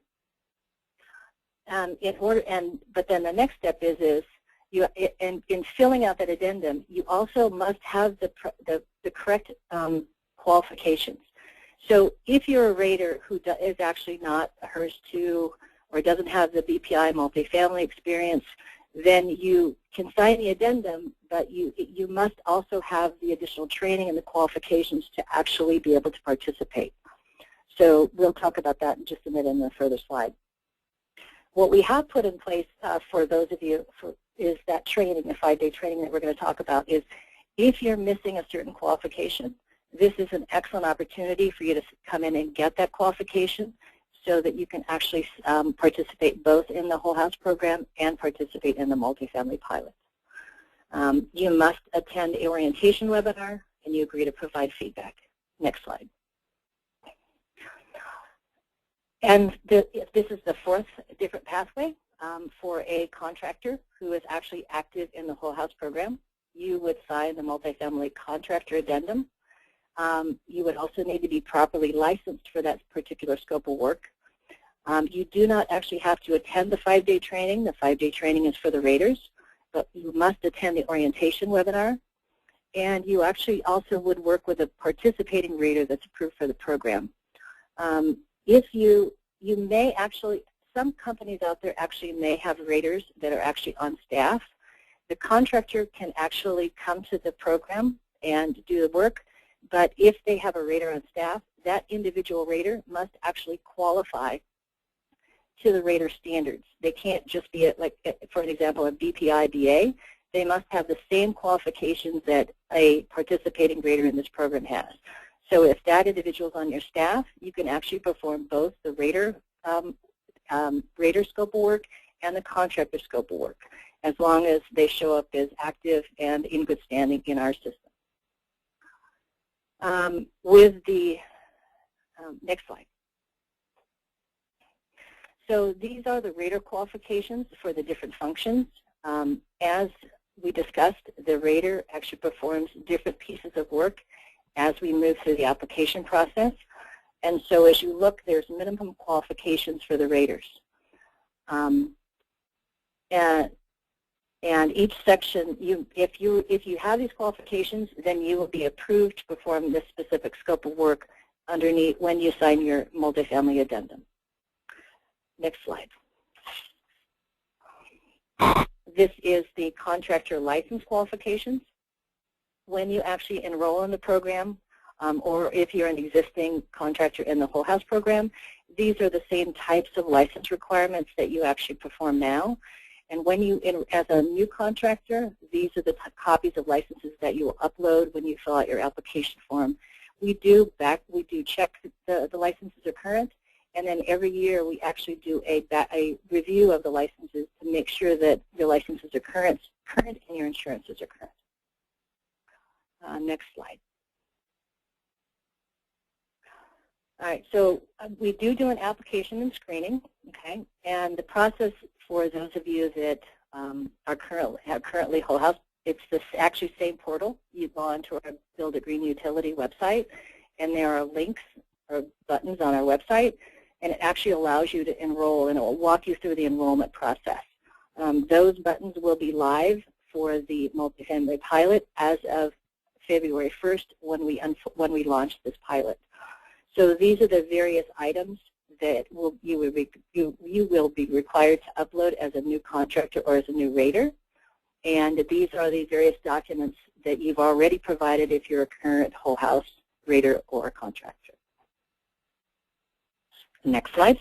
Speaker 3: But then the next step is you, in filling out that addendum, you also must have the correct qualifications. So if you're a rater who is actually not a HERS 2 or doesn't have the BPI multifamily experience, then you can sign the addendum, but you must also have the additional training and the qualifications to actually be able to participate. So we'll talk about that in just a minute in a further slide. What we have put in place for those of you is that training, the 5-day training that we're going to talk about, is if you're missing a certain qualification, this is an excellent opportunity for you to come in and get that qualification so that you can actually participate both in the whole house program and participate in the multifamily pilot. You must attend the orientation webinar and you agree to provide feedback. Next slide. And this is the fourth different pathway for a contractor who is actually active in the whole house program. You would sign the multifamily contractor addendum. You would also need to be properly licensed for that particular scope of work. You do not actually have to attend the 5-day training. The 5-day training is for the raters, but you must attend the orientation webinar. And you actually also would work with a participating rater that's approved for the program. If you may actually, some companies out there actually may have raters that are actually on staff. The contractor can actually come to the program and do the work, but if they have a rater on staff, that individual rater must actually qualify to the rater standards. They can't just be, like, for an example, a BPI BA. They must have the same qualifications that a participating rater in this program has. So if that individual is on your staff, you can actually perform both the rater scope of work and the contractor scope of work, as long as they show up as active and in good standing in our system. With the next slide. So these are the rater qualifications for the different functions. As we discussed, the rater actually performs different pieces of work as we move through the application process. And so as you look, there's minimum qualifications for the raters. And each section, if you have these qualifications, then you will be approved to perform this specific scope of work underneath when you sign your multifamily addendum. Next slide. This is the contractor license qualifications. When you actually enroll in the program, or if you're an existing contractor in the whole house program, these are the same types of license requirements that you actually perform now. And when you, as a new contractor, these are the copies of licenses that you will upload when you fill out your application form. We do check the licenses are current, and then every year we actually do a review of the licenses to make sure that your licenses are current and your insurances are current. Next slide. All right, so we do an application and screening, okay? And the process for those of you that are currently whole house, it's the actually same portal. You go onto our Build a Green Utility website, and there are links or buttons on our website, and it actually allows you to enroll, and it will walk you through the enrollment process. Those buttons will be live for the multifamily pilot as of February 1st when we launch this pilot. So these are the various items that you will be required to upload as a new contractor or as a new rater. And these are the various documents that you've already provided if you're a current whole house rater or contractor. Next slide.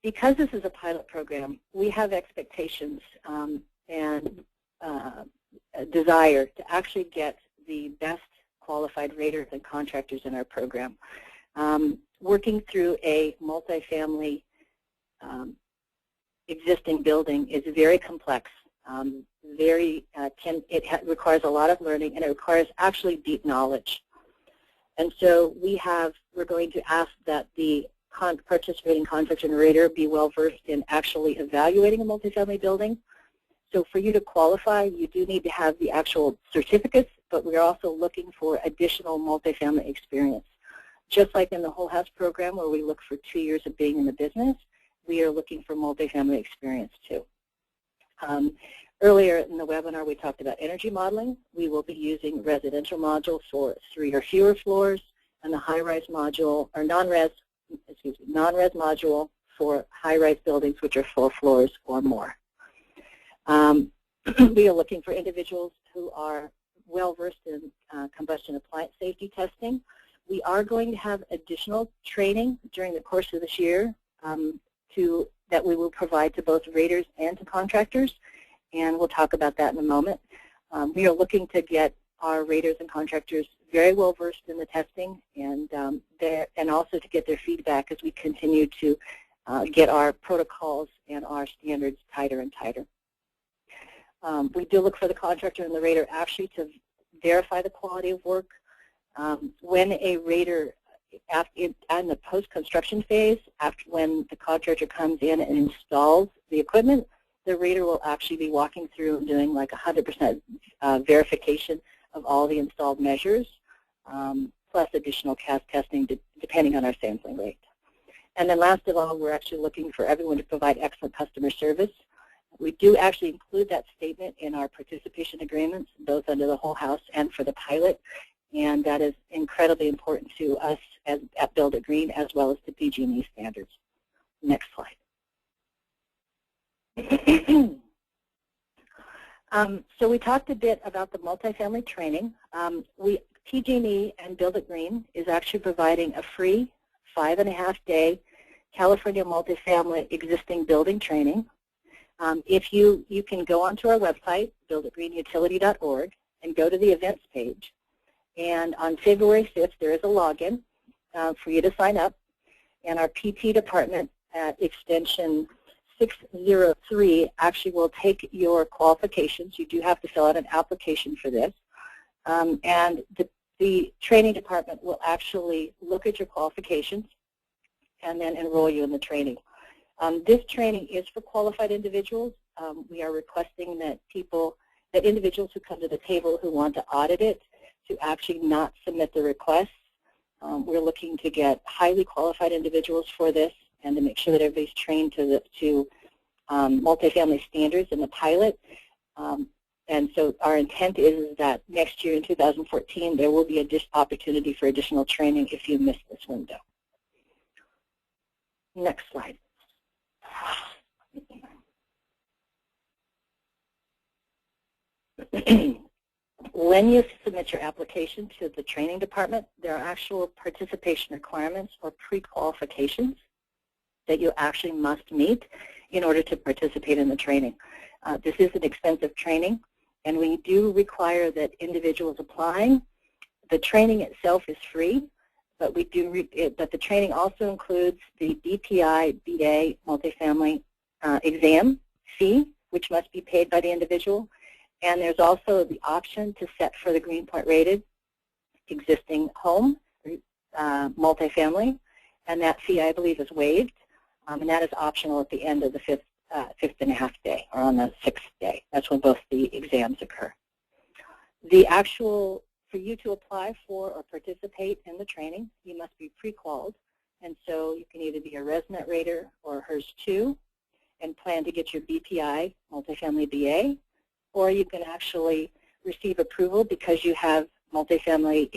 Speaker 3: Because this is a pilot program, we have expectations and a desire to actually get the best qualified raters and contractors in our program. Working through a multifamily existing building is very complex. It requires a lot of learning, and it requires actually deep knowledge. And so we're going to ask that the participating contractor and rater be well versed in actually evaluating a multifamily building. So for you to qualify, you do need to have the actual certificates but we're also looking for additional multifamily experience. Just like in the Whole House program where we look for 2 years of being in the business, we are looking for multifamily experience too. Earlier in the webinar we talked about energy modeling. We will be using residential modules for 3 or fewer floors and the high-rise module, or non-res module for high-rise buildings which are 4 floors or more. We are looking for individuals who are well-versed in combustion appliance safety testing. We are going to have additional training during the course of this year that we will provide to both raters and to contractors, and we'll talk about that in a moment. We are looking to get our raters and contractors very well versed in the testing, and also to get their feedback as we continue to get our protocols and our standards tighter and tighter. We do look for the contractor and the rater actually to verify the quality of work. When a rater, in the post-construction phase, when the contractor comes in and installs the equipment, the rater will actually be walking through and doing like 100% verification of all the installed measures, plus additional CAS testing depending on our sampling rate. And then last of all, we're actually looking for everyone to provide excellent customer service. We do actually include that statement in our participation agreements, both under the Whole House and for the pilot, and that is incredibly important to us at Build It Green as well as to PG&E standards. Next slide. So we talked a bit about the multifamily training. PG&E and Build It Green is actually providing a free 5.5-day California multifamily existing building training. If you can go onto our website, builditgreenutility.org, and go to the events page. And on February 5th, there is a login for you to sign up. And our PT department at extension 603 actually will take your qualifications. You do have to fill out an application for this. And the training department will actually look at your qualifications and then enroll you in the training. This training is for qualified individuals. We are requesting that individuals who come to the table who want to audit it to actually not submit the requests. We're looking to get highly qualified individuals for this and to make sure that everybody's trained to multifamily standards in the pilot. And so our intent is that next year in 2014 there will be an opportunity for additional training if you miss this window. Next slide. When you submit your application to the training department, there are actual participation requirements or pre-qualifications that you actually must meet in order to participate in the training. This is an expensive training, and we do require that individuals applying, the training itself is free, but the training also includes the BPI BA multifamily exam fee, which must be paid by the individual. And there's also the option to set for the Greenpoint rated existing home, multifamily, and that fee, I believe, is waived, and that is optional at the end of the fifth and a half day, or on the 6th day. That's when both the exams occur. For you to apply for or participate in the training, you must be pre-qualified, and so you can either be a resident rater or HERS 2 and plan to get your BPI, multifamily BA, or you can actually receive approval because you have multifamily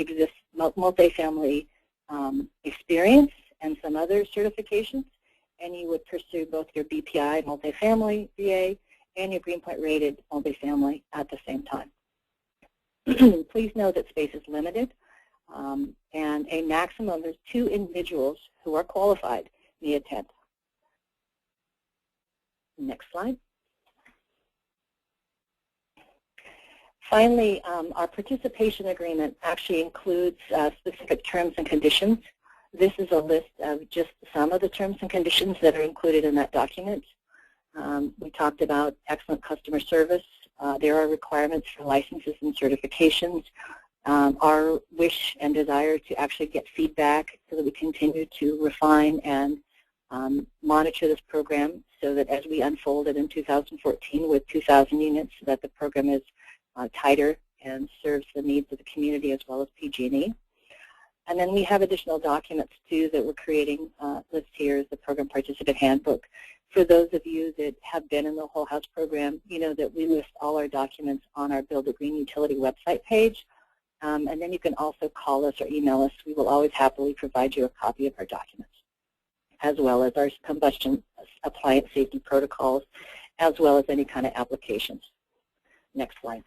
Speaker 3: experience and some other certifications, and you would pursue both your BPI, multifamily BA, and your Greenpoint rated multifamily at the same time. Please know that space is limited, and a maximum of 2 individuals who are qualified may attend. Next slide. Finally, our participation agreement actually includes specific terms and conditions. This is a list of just some of the terms and conditions that are included in that document. We talked about excellent customer service. There are requirements for licenses and certifications. Our wish and desire to actually get feedback so that we continue to refine and monitor this program so that as we unfold it in 2014 with 2,000 units, so that the program is tighter and serves the needs of the community as well as PG&E. And then we have additional documents, too, that we're creating. Listed here is the Program Participant Handbook. For those of you that have been in the Whole House program, you know that we list all our documents on our Build a Green Utility website page. And then you can also call us or email us. We will always happily provide you a copy of our documents, as well as our combustion appliance safety protocols, as well as any kind of applications. Next slide.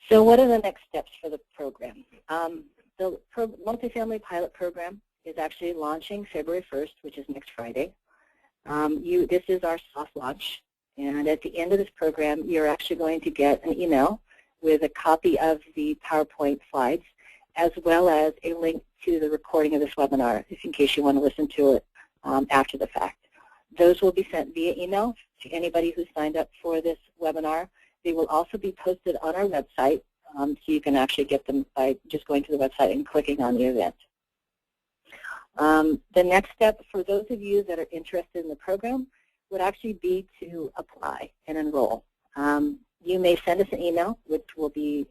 Speaker 3: So what are the next steps for the program? The multifamily pilot program is actually launching February 1st, which is next Friday. This is our soft launch, and at the end of this program, you're actually going to get an email with a copy of the PowerPoint slides, as well as a link to the recording of this webinar, if in case you want to listen to it after the fact. Those will be sent via email to anybody who signed up for this webinar. They will also be posted on our website, so you can actually get them by just going to the website and clicking on the event. The next step for those of you that are interested in the program would actually be to apply and enroll. You may send us an email, which will be,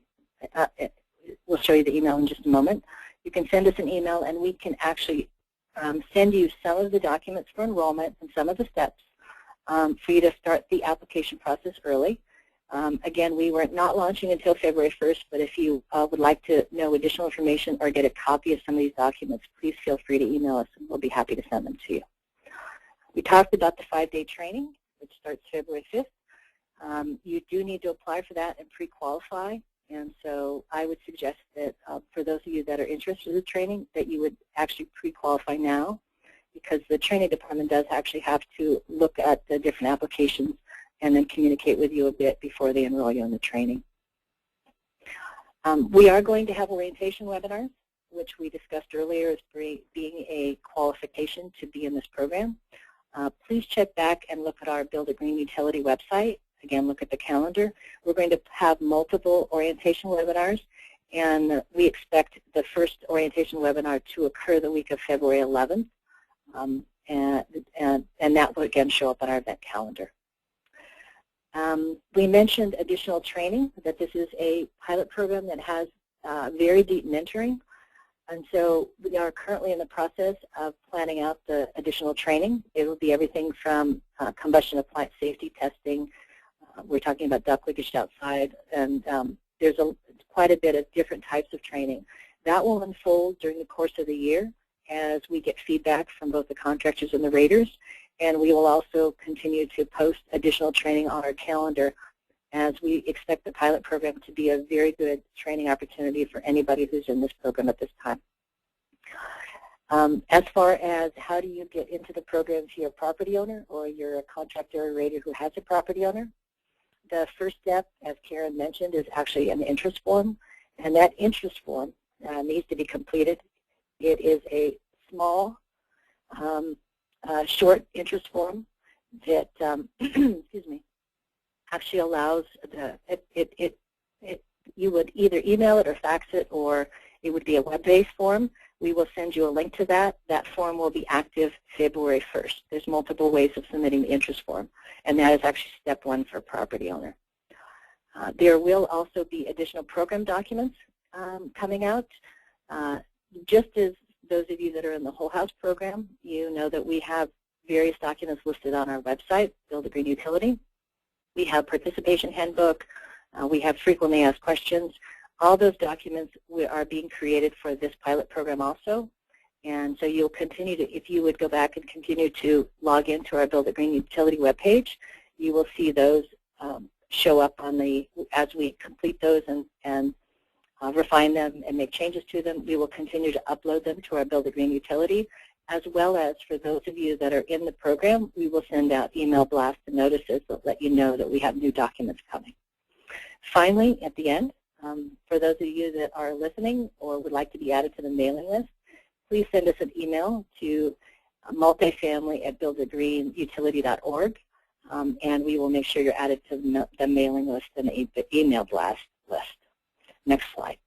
Speaker 3: we'll show you the email in just a moment. You can send us an email, and we can actually send you some of the documents for enrollment and some of the steps for you to start the application process early. Again, we were not launching until February 1st, but if you would like to know additional information or get a copy of some of these documents, please feel free to email us, and we'll be happy to send them to you. We talked about the 5-day training, which starts February 5th. You do need to apply for that and pre-qualify, and so I would suggest that for those of you that are interested in the training, that you would actually pre-qualify now, because the training department does actually have to look at the different applications and then communicate with you a bit before they enroll you in the training. We are going to have orientation webinars, which we discussed earlier as being a qualification to be in this program. Please check back and look at our Build a Green Utility website. Again, look at the calendar. We're going to have multiple orientation webinars, and we expect the first orientation webinar to occur the week of February 11th, and that will again show up on our event calendar. We mentioned additional training, that this is a pilot program that has very deep mentoring, and so we are currently in the process of planning out the additional training. It will be everything from combustion appliance safety testing. We're talking about duct leakage outside, and there's quite a bit of different types of training. That will unfold during the course of the year as we get feedback from both the contractors and the raters. And we will also continue to post additional training on our calendar, as we expect the pilot program to be a very good training opportunity for anybody who's in this program at this time. As far as how do you get into the program if you're a property owner or you're a contractor or rater who has a property owner, the first step, as Karen mentioned, is actually an interest form, and that interest form needs to be completed. It is a small, short interest form that excuse me, actually allows you would either email it or fax it, or it would be a web-based form. We will send you a link to that. That form will be active February 1st. There's multiple ways of submitting the interest form, and that is actually step one for a property owner. There will also be additional program documents coming out. Just as those of you that are in the Whole House program, you know that we have various documents listed on our website, Build a Green Utility. We have participation handbook. We have frequently asked questions. All those documents are being created for this pilot program also. And so you'll continue to, if you would go back and continue to log into our Build a Green Utility webpage, you will see those show up on the, as we complete those and refine them and make changes to them. We will continue to upload them to our Build a Green Utility, as well as for those of you that are in the program, we will send out email blasts and notices that let you know that we have new documents coming. Finally, at the end, for those of you that are listening or would like to be added to the mailing list, please send us an email to multifamily@buildagreenutility.org, and we will make sure you're added to the mailing list and the email blast list. Next slide.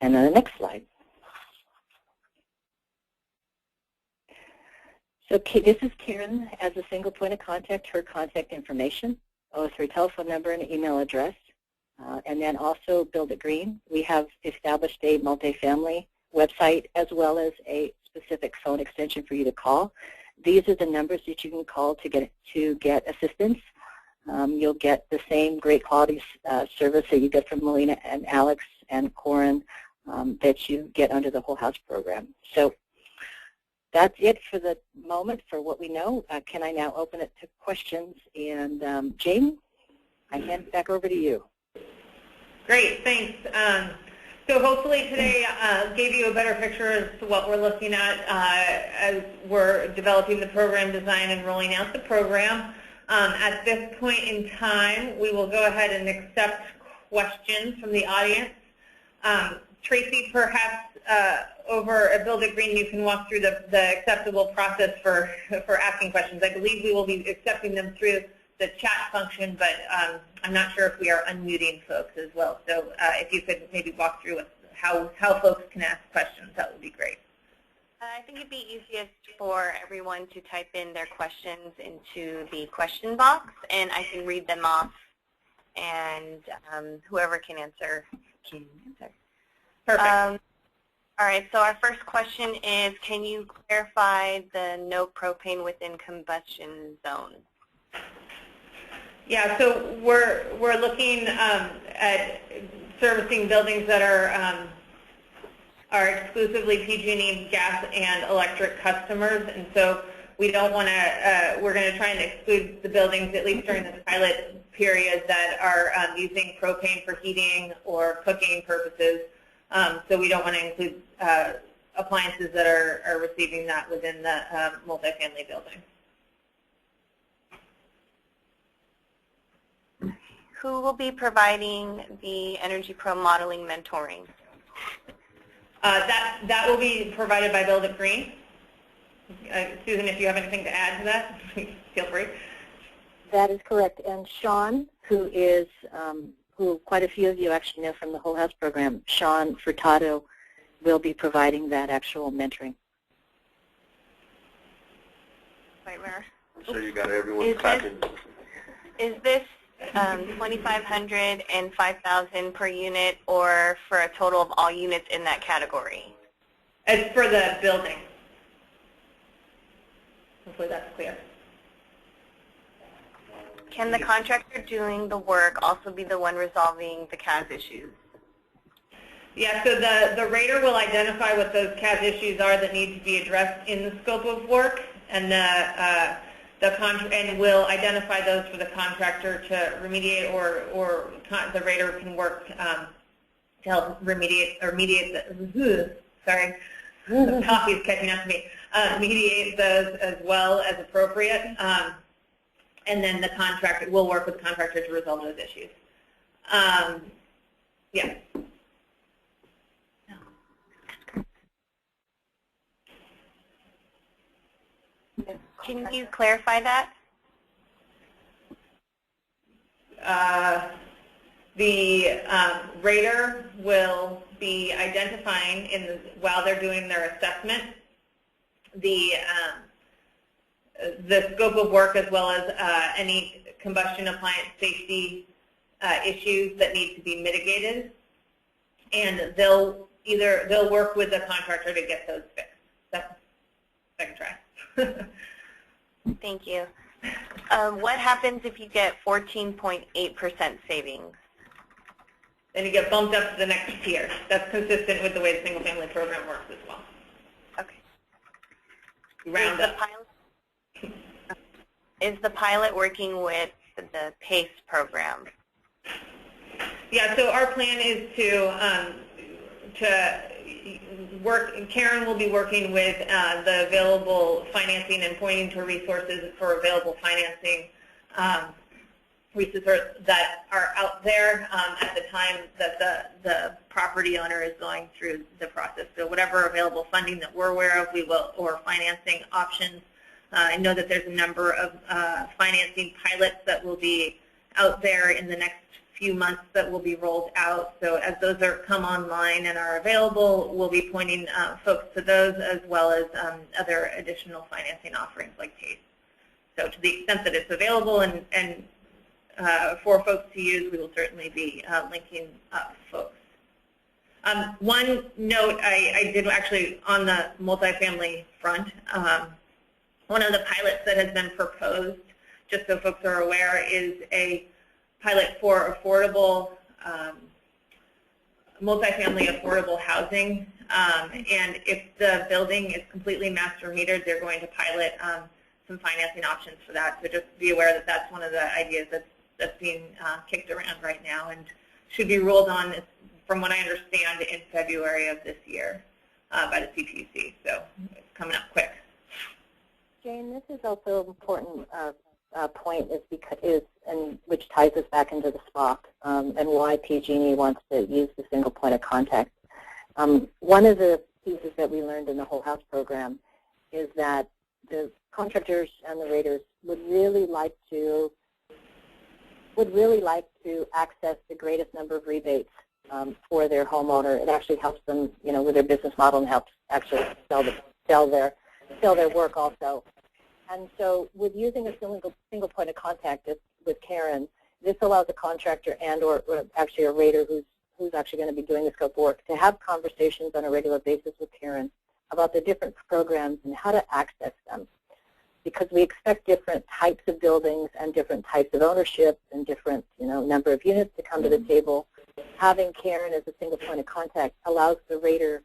Speaker 3: And then the next slide. So this is Karen as a single point of contact, her contact information, both her telephone number and email address. And then also Build It Green. We have established a multifamily website as well as a specific phone extension for you to call. These are the numbers that you can call to get assistance. You'll get the same great quality service that you get from Melina and Alex and Corin that you get under the Whole House program. So that's it for the moment for what we know. Can I now open it to questions? And Jane, I hand it back over to you.
Speaker 1: Great, thanks. So hopefully today gave you a better picture as to what we're looking at as we're developing the program design and rolling out the program. At this point in time, we will go ahead and accept questions from the audience. Tracy, perhaps over at Build It Green, you can walk through the acceptable process for asking questions. I believe we will be accepting them through the chat function, but I'm not sure if we are unmuting folks as well. So if you could maybe walk through how folks can ask questions, that would be great.
Speaker 4: I think it'd be easiest for everyone to type in their questions into the question box, and I can read them off, and whoever can answer can answer.
Speaker 1: Perfect.
Speaker 4: All right, so our first question is, can you clarify the no propane within combustion zone?
Speaker 1: Yeah, so we're looking at servicing buildings that are exclusively PG&E gas and electric customers, and so we don't want to. We're going to try and exclude the buildings, at least during this pilot period, that are using propane for heating or cooking purposes. So we don't want to include appliances that are receiving that within the multifamily building.
Speaker 4: Who will be providing the Energy Pro modeling mentoring?
Speaker 1: That will be provided by Build It Green. Susan, if you have anything to add to that, feel free.
Speaker 3: That is correct. And Sean, who is, who quite a few of you actually know from the Whole House program, Sean Furtado, will be providing that actual mentoring.
Speaker 4: Wait, where?
Speaker 5: So you got everyone clapping.
Speaker 4: Is this 2,500 and 5,000 per unit, or for a total of all units in that category?
Speaker 1: It's for the building. Hopefully that's clear.
Speaker 4: Can the contractor doing the work also be the one resolving the CAS issues?
Speaker 1: Yeah, so the rater will identify what those CAS issues are that need to be addressed in the scope of work, and and will identify those for the contractor to remediate, or the rater can work to help remediate or mediate the, sorry, the coffee is catching up to me, mediate those as well as appropriate, and then the contractor will work with the contractor to resolve those issues. Yeah.
Speaker 4: Can you clarify that?
Speaker 1: The rater will be identifying while they're doing their assessment the scope of work, as well as any combustion appliance safety issues that need to be mitigated, and they'll work with the contractor to get those fixed. That's second try.
Speaker 4: Thank you. What happens if you get 14.8% savings?
Speaker 1: Then you get bumped up to the next tier. That's consistent with the way the single-family program works as well.
Speaker 4: Okay.
Speaker 1: Round up.
Speaker 4: Is the pilot working with the PACE program?
Speaker 1: Yeah, so our plan is to work. Karen will be working with the available financing and pointing to resources for available financing resources that are out there at the time that the property owner is going through the process. So whatever available funding that we're aware of, we will, or financing options. I know that there's a number of financing pilots that will be out there in the next few months that will be rolled out. So as those come online and are available, we'll be pointing folks to those as well as other additional financing offerings like PACE. So to the extent that it's available and for folks to use, we will certainly be linking up folks. One note I did actually on the multifamily front, one of the pilots that has been proposed, just so folks are aware, is a pilot for affordable, multifamily affordable housing. And if the building is completely master metered, they're going to pilot some financing options for that. So just be aware that that's one of the ideas that's being kicked around right now and should be rolled on, from what I understand, in February of this year by the CPUC. So it's coming up quick.
Speaker 3: Jane, this is also an important point, and which ties us back into the SPOC and why PG&E wants to use the single point of contact. One of the pieces that we learned in the Whole House program is that the contractors and the raters would really like to access the greatest number of rebates for their homeowner. It actually helps them, with their business model and helps actually sell their work also. And so with using a single point of contact with Karen, this allows a contractor and or actually a rater who's actually going to be doing the scope of work to have conversations on a regular basis with Karen about the different programs and how to access them. Because we expect different types of buildings and different types of ownership and different number of units to come to the table. Having Karen as a single point of contact allows the rater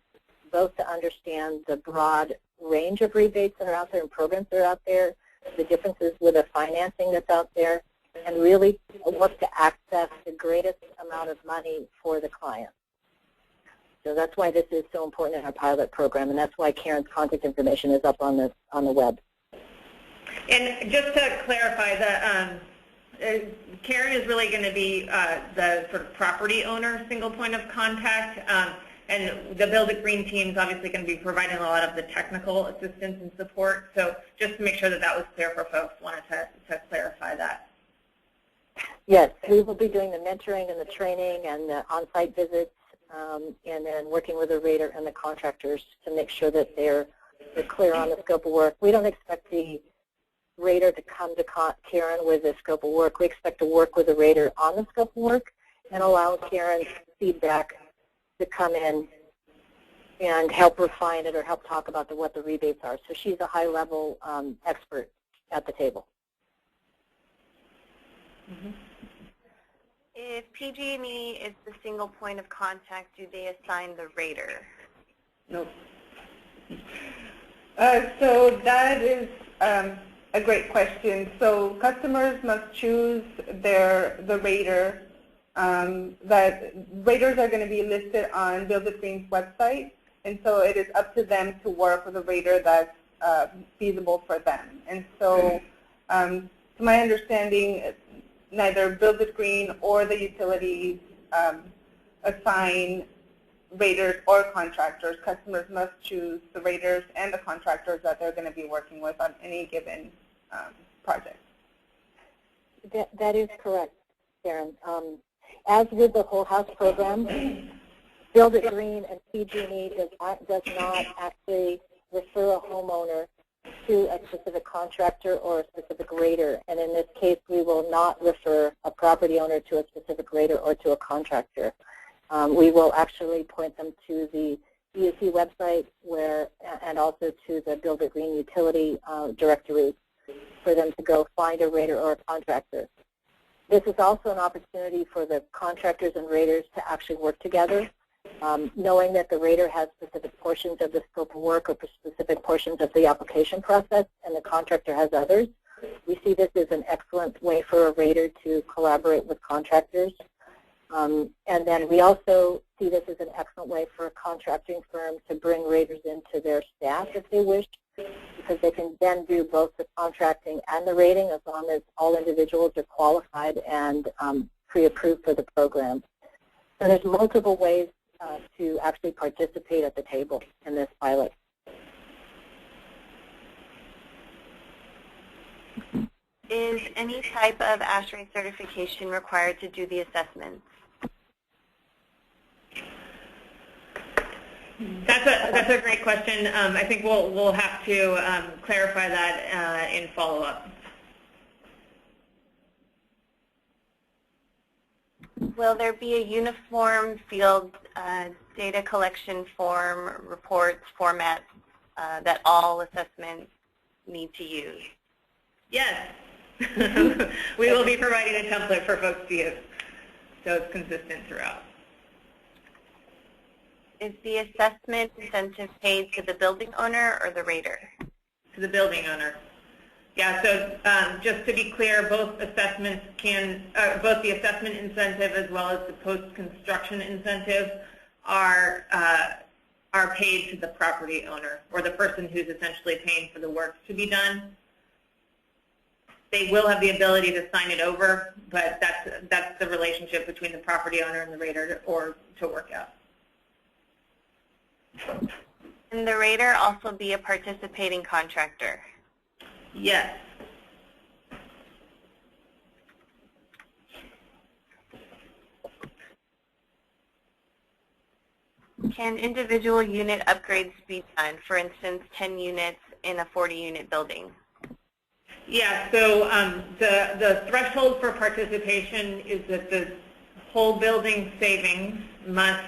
Speaker 3: both to understand the broad range of rebates that are out there and programs that are out there, the differences with the financing that's out there, and really work to access the greatest amount of money for the client. So that's why this is so important in our pilot program, and that's why Karen's contact information is up on the web.
Speaker 1: And just to clarify, Karen is really going to be the sort of property owner single point of contact, and the Build It Green team is obviously going to be providing a lot of the technical assistance and support. So just to make sure that that was clear for folks, wanted to clarify that.
Speaker 3: Yes, we will be doing the mentoring and the training and the on-site visits, and then working with the rater and the contractors to make sure that they're clear on the scope of work. We don't expect the rater to come to Karen with the scope of work. We expect to work with the rater on the scope of work and allow Karen's feedback to come in and help refine it or help talk about what the rebates are. So she's a high-level expert at the table.
Speaker 1: Mm-hmm.
Speaker 4: If PG&E is the single point of contact, do they assign the rater?
Speaker 1: Nope.
Speaker 2: So that is a great question. So customers must choose the rater. That raters are going to be listed on Build It Green's website, and so it is up to them to work with a rater that's feasible for them. And so, to my understanding, neither Build It Green or the utilities assign raters or contractors. Customers must choose the raters and the contractors that they're going to be working with on any given project.
Speaker 3: That is correct, Karen. As with the Whole House program, Build It Green and PG&E does not actually refer a homeowner to a specific contractor or a specific rater. And in this case, we will not refer a property owner to a specific rater or to a contractor. We will actually point them to the DUC website and also to the Build It Green utility directory for them to go find a rater or a contractor. This is also an opportunity for the contractors and raters to actually work together, knowing that the rater has specific portions of the scope of work or specific portions of the application process, and the contractor has others. We see this as an excellent way for a rater to collaborate with contractors. And then we also see this as an excellent way for a contracting firm to bring raters into their staff if they wish, because they can then do both the contracting and the rating as long as all individuals are qualified and pre-approved for the program. So there's multiple ways to actually participate at the table in this pilot.
Speaker 4: Is any type of ASHRAE certification required to do the assessments?
Speaker 1: That's a great question. I think we'll have to clarify that in follow-up.
Speaker 4: Will there be a uniform field data collection form, reports, formats that all assessments need to use?
Speaker 1: Yes. We will be providing a template for folks to use, so it's consistent throughout.
Speaker 4: Is the assessment incentive paid to the building owner or the rater?
Speaker 1: To the building owner. Yeah, so just to be clear, both assessments both the assessment incentive as well as the post-construction incentive are paid to the property owner or the person who's essentially paying for the work to be done. They will have the ability to sign it over, but that's the relationship between the property owner and the rater or to work out.
Speaker 4: Can the rater also be a participating contractor?
Speaker 1: Yes.
Speaker 4: Can individual unit upgrades be done, for instance, 10 units in a 40-unit building?
Speaker 1: Yeah, so the threshold for participation is that the whole building savings must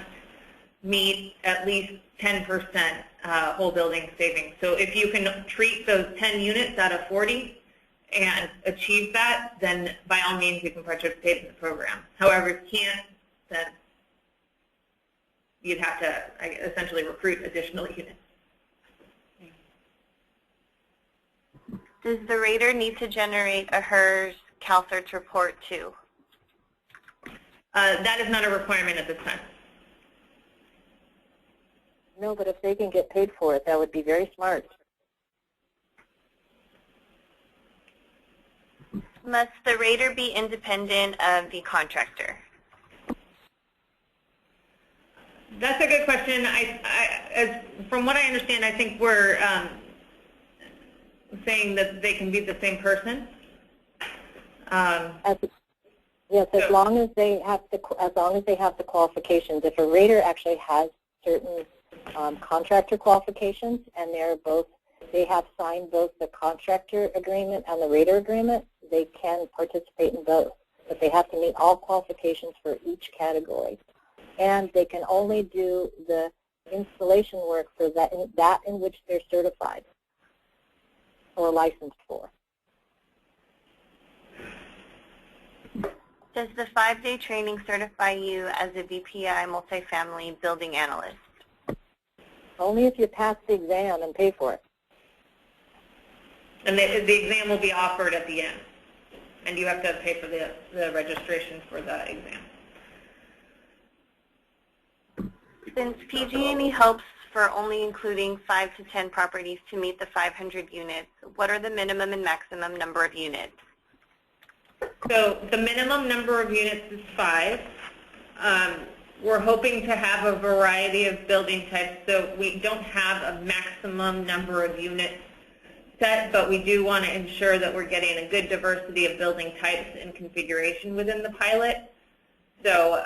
Speaker 1: meet at least 10% whole building savings. So if you can treat those 10 units out of 40 and achieve that, then by all means you can participate in the program. However, if you can't, then you'd have to essentially recruit additional units.
Speaker 4: Does the rater need to generate a HERS CalCerts report too?
Speaker 1: That is not a requirement at this time.
Speaker 3: No, but if they can get paid for it, that would be very smart.
Speaker 4: Must the rater be independent of the contractor?
Speaker 1: That's a good question. From what I understand, I think we're saying that they can be the same person.
Speaker 3: Yes, as long as they have the qualifications. If a rater actually has certain contractor qualifications, and they have signed both the contractor agreement and the rater agreement, they can participate in both. But they have to meet all qualifications for each category. And they can only do the installation work for that in which they're certified or licensed for.
Speaker 4: Does the 5-day training certify you as a BPI multifamily building analyst?
Speaker 3: Only if you pass the exam and pay for it.
Speaker 1: And the exam will be offered at the end, and you have to pay for the registration for the exam.
Speaker 4: Since PG&E hopes for only including 5 to 10 properties to meet the 500 units, what are the minimum and maximum number of units?
Speaker 1: So the minimum number of units is 5. We're hoping to have a variety of building types, so we don't have a maximum number of units set, but we do want to ensure that we're getting a good diversity of building types and configuration within the pilot. So,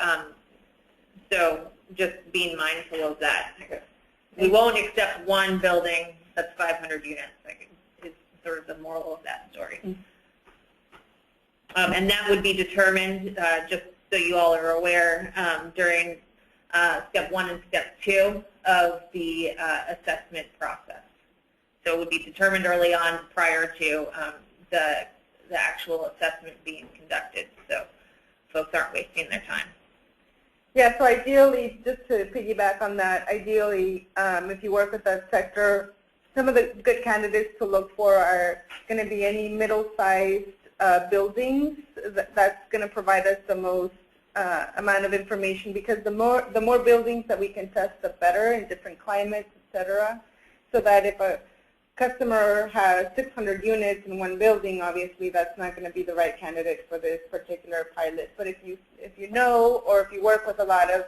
Speaker 1: so just being mindful of that. We won't accept one building that's 500 units. Is sort of the moral of that story. And that would be determined, just so you all are aware, during step 1 and step 2 of the assessment process. So it would be determined early on prior to the actual assessment being conducted, so folks aren't wasting their time.
Speaker 2: Yeah, so ideally, just to piggyback on that, ideally, if you work with that sector, some of the good candidates to look for are going to be any middle-sized buildings. That's going to provide us the most amount of information, because the more buildings that we can test, the better in different climates, etc. So that if a customer has 600 units in one building, obviously that's not going to be the right candidate for this particular pilot. But if you know, or if you work with a lot of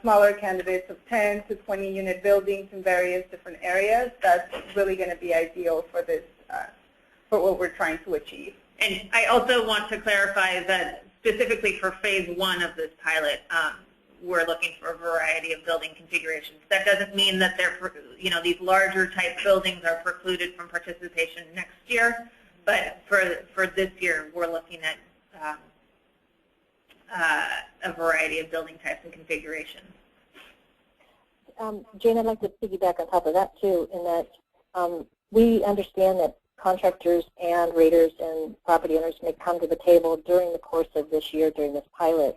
Speaker 2: smaller candidates of 10 to 20 unit buildings in various different areas, that's really going to be ideal for this, for what we're trying to achieve.
Speaker 1: And I also want to clarify that specifically for phase 1 of this pilot, we're looking for a variety of building configurations. That doesn't mean that they're, these larger type buildings are precluded from participation next year, but for this year, we're looking at a variety of building types and configurations.
Speaker 3: Jane, I'd like to piggyback on top of that too, in that we understand that contractors and raters and property owners may come to the table during the course of this year during this pilot.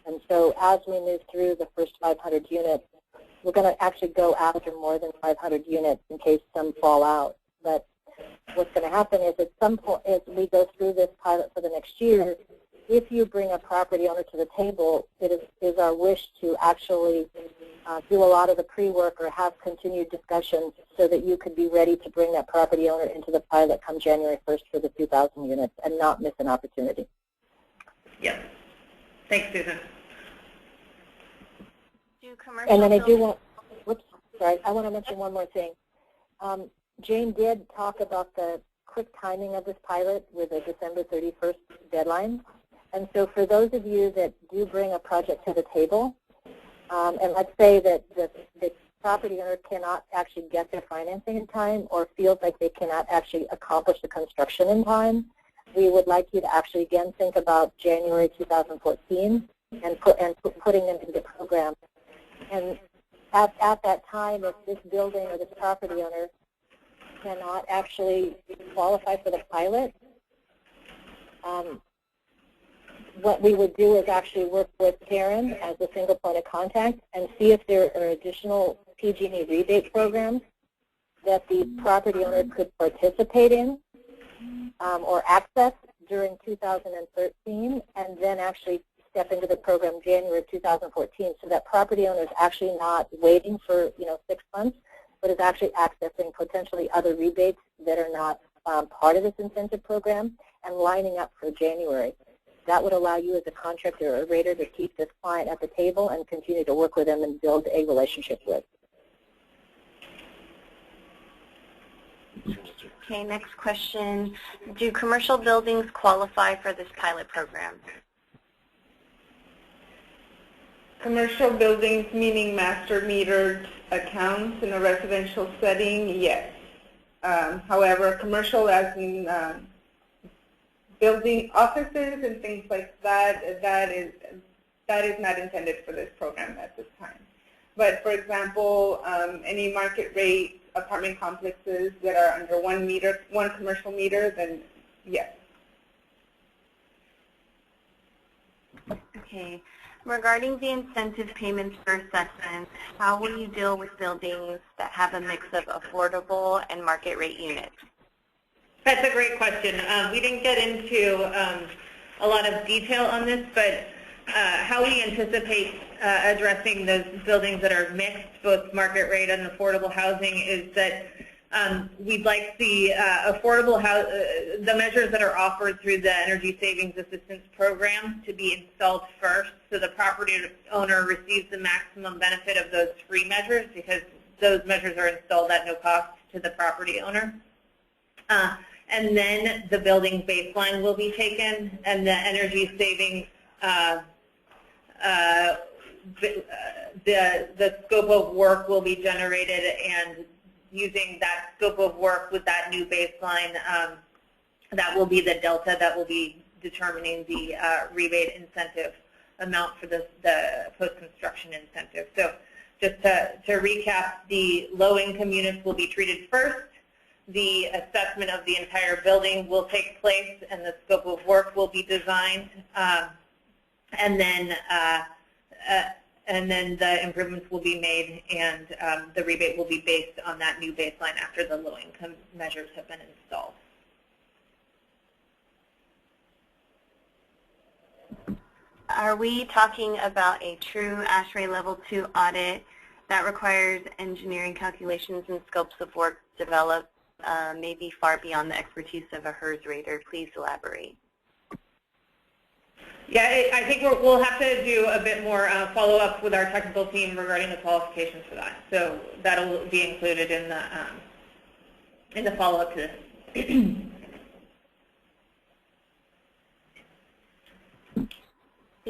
Speaker 3: And so as we move through the first 500 units, we're going to actually go after more than 500 units in case some fall out. But what's going to happen is at some point, as we go through this pilot for the next year, if you bring a property owner to the table, it is our wish to actually do a lot of the pre-work or have continued discussions so that you could be ready to bring that property owner into the pilot come January 1st for the 2,000 units and not miss an opportunity.
Speaker 1: Yes. Thanks, Susan.
Speaker 3: And then I do want, I want to mention one more thing. Jane did talk about the quick timing of this pilot with a December 31st deadline. And so for those of you that do bring a project to the table, and let's say that the property owner cannot actually get their financing in time or feels like they cannot actually accomplish the construction in time, we would like you to actually again think about January 2014 and putting them into the program. And at that time, if this building or this property owner cannot actually qualify for the pilot, what we would do is actually work with Karen as a single point of contact and see if there are additional PG&E rebate programs that the property owner could participate in or access during 2013, and then actually step into the program January of 2014, so that property owner is actually not waiting for 6 months, but is actually accessing potentially other rebates that are not part of this incentive program and lining up for January. That would allow you as a contractor or a rater to keep this client at the table and continue to work with them and build a relationship with.
Speaker 4: Okay, next question. Do commercial buildings qualify for this pilot program?
Speaker 2: Commercial buildings, meaning master metered accounts in a residential setting, yes. However, commercial as in building offices and things like that, that is not intended for this program at this time. But for example, any market rate apartment complexes that are under one commercial meter, then yes.
Speaker 4: Okay. Regarding the incentive payments for assessments, how will you deal with buildings that have a mix of affordable and market rate units?
Speaker 1: That's a great question. We didn't get into a lot of detail on this, but how we anticipate addressing those buildings that are mixed, both market rate and affordable housing, is that we'd like the the measures that are offered through the Energy Savings Assistance Program to be installed first, so the property owner receives the maximum benefit of those free measures because those measures are installed at no cost to the property owner. And then the building baseline will be taken, and the energy savings, the scope of work will be generated, and using that scope of work with that new baseline, that will be the delta that will be determining the rebate incentive amount for the post-construction incentive. So just to recap, the low-income units will be treated first. The assessment of the entire building will take place, and the scope of work will be designed, and then the improvements will be made, and the rebate will be based on that new baseline after the low-income measures have been installed.
Speaker 4: Are we talking about a true ASHRAE Level 2 audit that requires engineering calculations and scopes of work developed maybe far beyond the expertise of a HERS rater? Please elaborate.
Speaker 1: Yeah, I think we'll have to do a bit more follow-up with our technical team regarding the qualifications for that. So that'll be included in the follow-up to this.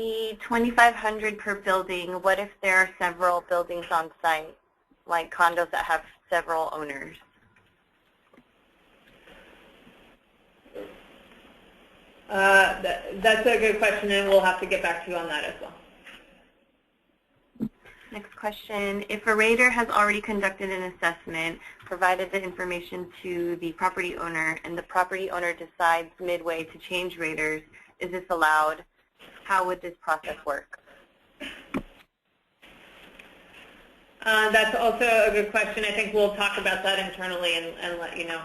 Speaker 4: The $2,500 per building, what if there are several buildings on site, like condos that have several owners?
Speaker 1: That's a good question, and we'll have to get back to you on that as well.
Speaker 4: Next question, if a rater has already conducted an assessment, provided the information to the property owner, and the property owner decides midway to change raters, is this allowed? How would this process work?
Speaker 1: That's also a good question. I think we'll talk about that internally and let you know.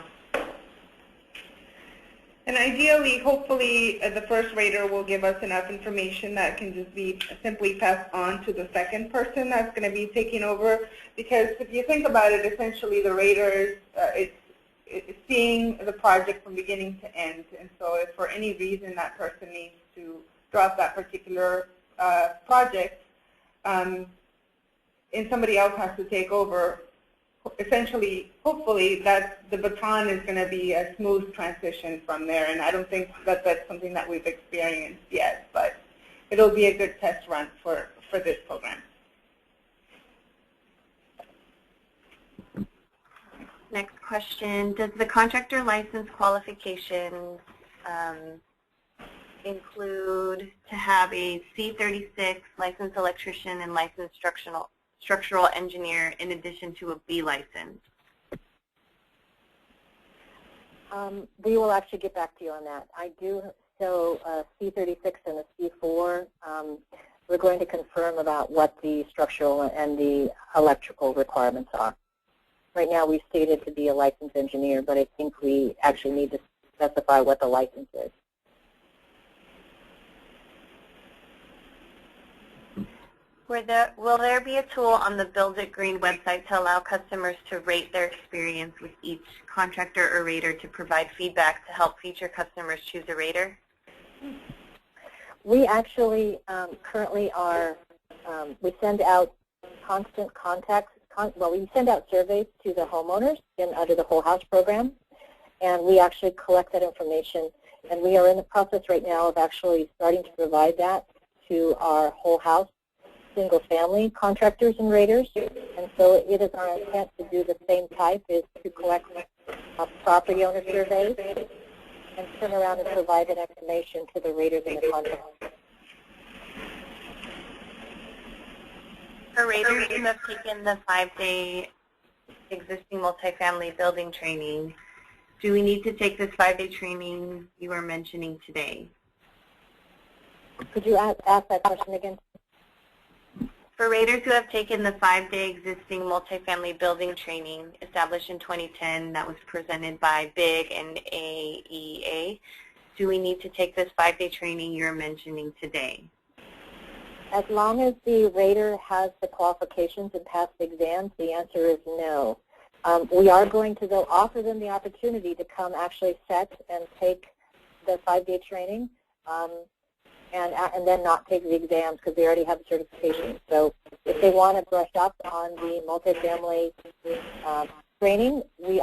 Speaker 2: And ideally, hopefully, the first rater will give us enough information that can just be simply passed on to the second person that's going to be taking over. Because if you think about it, essentially the rater is seeing the project from beginning to end. And so if for any reason that person needs to drop that particular project, and somebody else has to take over, essentially, hopefully, that the baton is going to be a smooth transition from there. And I don't think that that's something that we've experienced yet, but it'll be a good test run for this program.
Speaker 4: Next question, does the contractor license qualifications include to have a C36 licensed electrician and licensed structural engineer in addition to a B license?
Speaker 3: We will actually get back to you on that. I do, so C36 and a C4, we're going to confirm about what the structural and the electrical requirements are. Right now we've stated to be a licensed engineer, but I think we actually need to specify what the license is.
Speaker 4: Will there be a tool on the Build It Green website to allow customers to rate their experience with each contractor or rater to provide feedback to help future customers choose a rater?
Speaker 3: We actually currently are, we send out constant contacts, we send out surveys to the homeowners under the Whole House program, and we actually collect that information, and we are in the process right now of actually starting to provide that to our Whole House single-family contractors and raters, and so it is our intent to do the same type, is to collect property owner surveys and turn around and provide that information to the raters and the contractors.
Speaker 4: For raters who have taken the 5-day existing multifamily building training, do we need to take this 5-day training you were mentioning today?
Speaker 3: Could you ask that question again?
Speaker 4: For raters who have taken the 5-day existing multifamily building training established in 2010 that was presented by BIG and AEA, do we need to take this 5-day training you're mentioning today?
Speaker 3: As long as the rater has the qualifications and passed the exams, the answer is no. We are going to, though, offer them the opportunity to come actually set and take the 5-day training. And then not take the exams because they already have the certification. So if they want to brush up on the multifamily training, we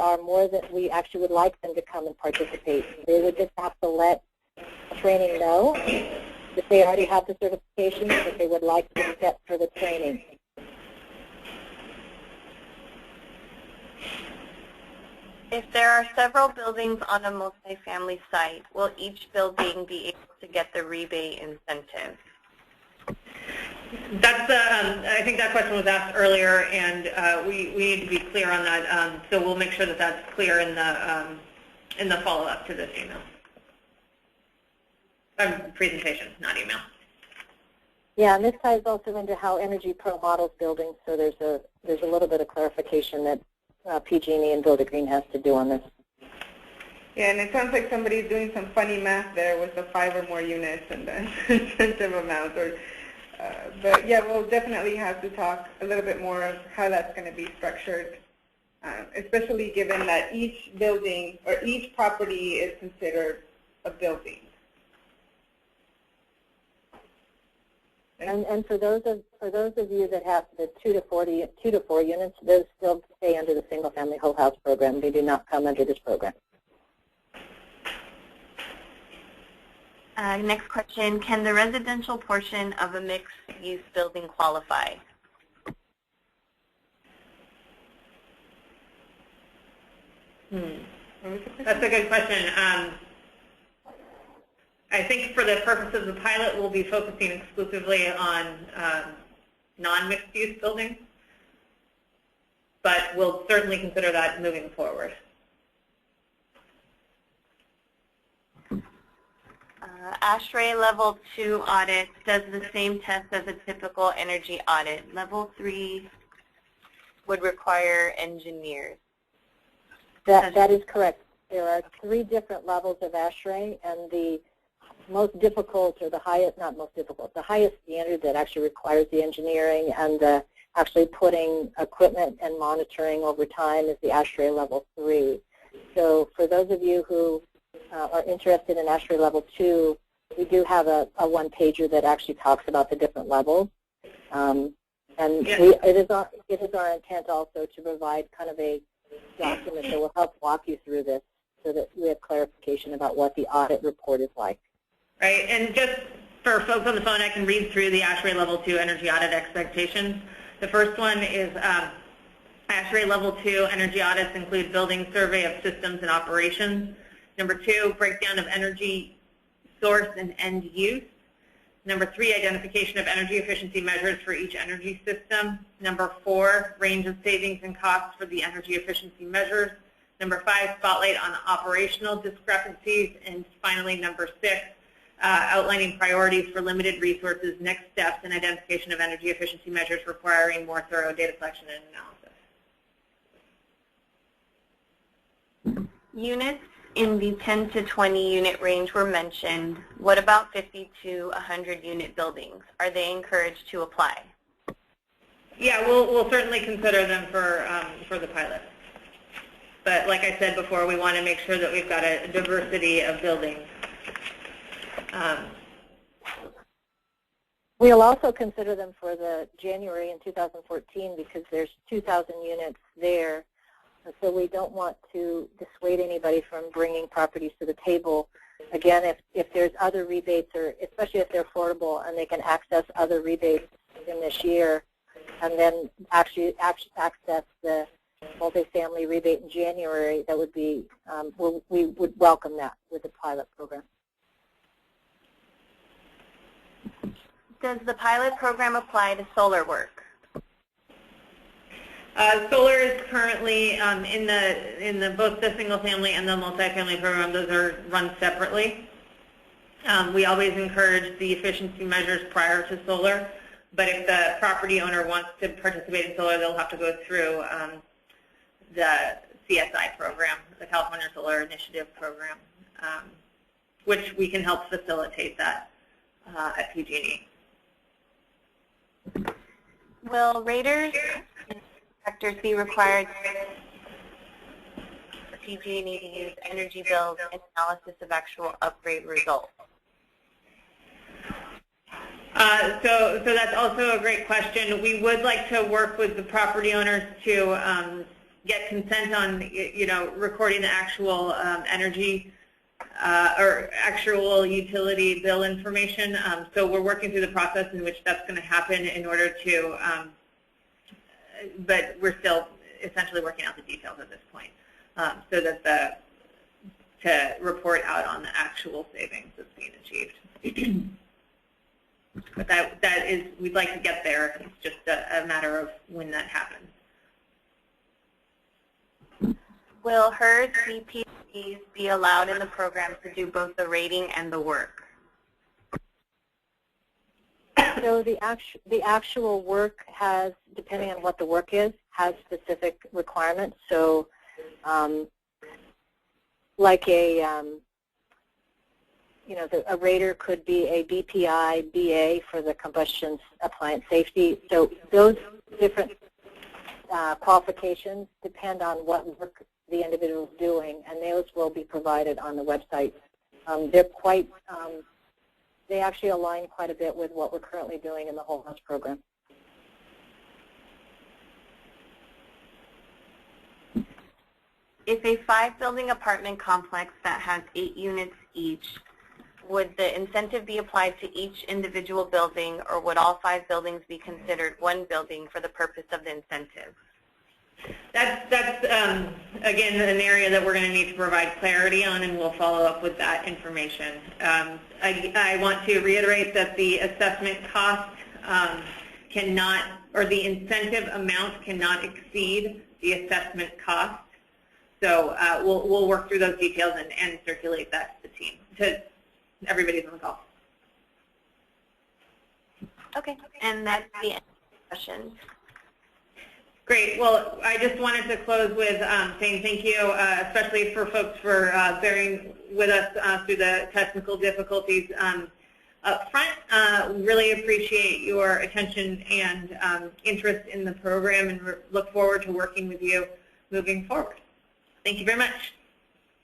Speaker 3: actually would like them to come and participate. They would just have to let the training know that they already have the certification, that they would like to set for the training.
Speaker 4: If there are several buildings on a multifamily site, will each building be able to get the rebate incentive?
Speaker 1: That's I think that question was asked earlier, and we need to be clear on that. So we'll make sure that that's clear in the follow-up to this email. Presentation, not email.
Speaker 3: Yeah, and this ties also into how Energy Pro models buildings. So there's a little bit of clarification that PG&E and Build It Green has to do on this.
Speaker 2: Yeah, and it sounds like somebody's doing some funny math there with the 5 or more units and the incentive amount. But yeah, we'll definitely have to talk a little bit more of how that's going to be structured, especially given that each building or each property is considered a building.
Speaker 3: And for those of you that have the 2 to 4 units, those still stay under the single family whole house program. They do not come under this program.
Speaker 4: Next question, can the residential portion of a mixed-use building qualify?
Speaker 1: That's a good question. I think for the purpose of the pilot, we'll be focusing exclusively on non-mixed use buildings, but we'll certainly consider that moving forward.
Speaker 4: ASHRAE Level 2 audit does the same test as a typical energy audit. Level 3 would require engineers.
Speaker 3: That is correct. There are 3 different levels of ASHRAE, and the most difficult, or the highest, not most difficult, the highest standard that actually requires the engineering and the actually putting equipment and monitoring over time is the ASHRAE Level 3. So for those of you who are interested in ASHRAE Level 2, we do have a one-pager that actually talks about the different levels. And it is our intent also to provide kind of a document that will help walk you through this so that we have clarification about what the audit report is like.
Speaker 1: Right, and just for folks on the phone, I can read through the ASHRAE Level 2 energy audit expectations. The first one is ASHRAE Level 2 energy audits include building survey of systems and operations. Number 2, breakdown of energy source and end use. Number 3, identification of energy efficiency measures for each energy system. Number 4, range of savings and costs for the energy efficiency measures. Number 5, spotlight on operational discrepancies. And finally, number 6, outlining priorities for limited resources, next steps, and identification of energy efficiency measures requiring more thorough data collection and analysis.
Speaker 4: Units in the 10 to 20 unit range were mentioned. What about 50 to 100 unit buildings? Are they encouraged to apply?
Speaker 1: Yeah, we'll certainly consider them for the pilot. But like I said before, we want to make sure that we've got a diversity of buildings.
Speaker 3: We'll also consider them for the January in 2014 because there's 2,000 units there. So we don't want to dissuade anybody from bringing properties to the table. Again, if there's other rebates, or especially if they're affordable and they can access other rebates in this year, and then actually access the multifamily rebate in January, that would be, we would welcome that with the pilot program.
Speaker 4: Does the pilot program apply to solar work?
Speaker 1: Solar is currently in both the single family and the multifamily program. Those are run separately. We always encourage the efficiency measures prior to solar, but if the property owner wants to participate in solar, they'll have to go through the CSI program, the California Solar Initiative program, which we can help facilitate that at PG&E.
Speaker 4: Will raters and inspectors be required for PG&E to use energy bills and analysis of actual upgrade results?
Speaker 1: So that's also a great question. We would like to work with the property owners to get consent on, recording the actual energy or actual utility bill information. So we're working through the process in which that's going to happen in order to, but we're still essentially working out the details at this point, so that to report out on the actual savings that's being achieved. But that is, we'd like to get there. It's just a matter of when that happens.
Speaker 4: Will HERD CPCs be allowed in the program to do both the rating and the work?
Speaker 3: So the actual work has, depending on what the work is, has specific requirements. So like a rater could be a BPI, BA for the combustion appliance safety. So those different qualifications depend on what work the individual is doing, and those will be provided on the website. They're quite, they actually align quite a bit with what we're currently doing in the whole house program.
Speaker 4: If a 5-building apartment complex that has 8 units each would the incentive be applied to each individual building, or would all 5 buildings be considered one building for the purpose of the incentive?
Speaker 1: That's again, an area that we're going to need to provide clarity on, and we'll follow up with that information. I want to reiterate that the assessment cost cannot, or the incentive amount cannot exceed the assessment cost. So we'll work through those details and circulate that to the team, to everybody's on the call.
Speaker 4: Okay, and that's the end of the questions.
Speaker 1: Great. Well, I just wanted to close with saying thank you, especially for folks for bearing with us through the technical difficulties up front. Really appreciate your attention and interest in the program, and look forward to working with you moving forward. Thank you very much.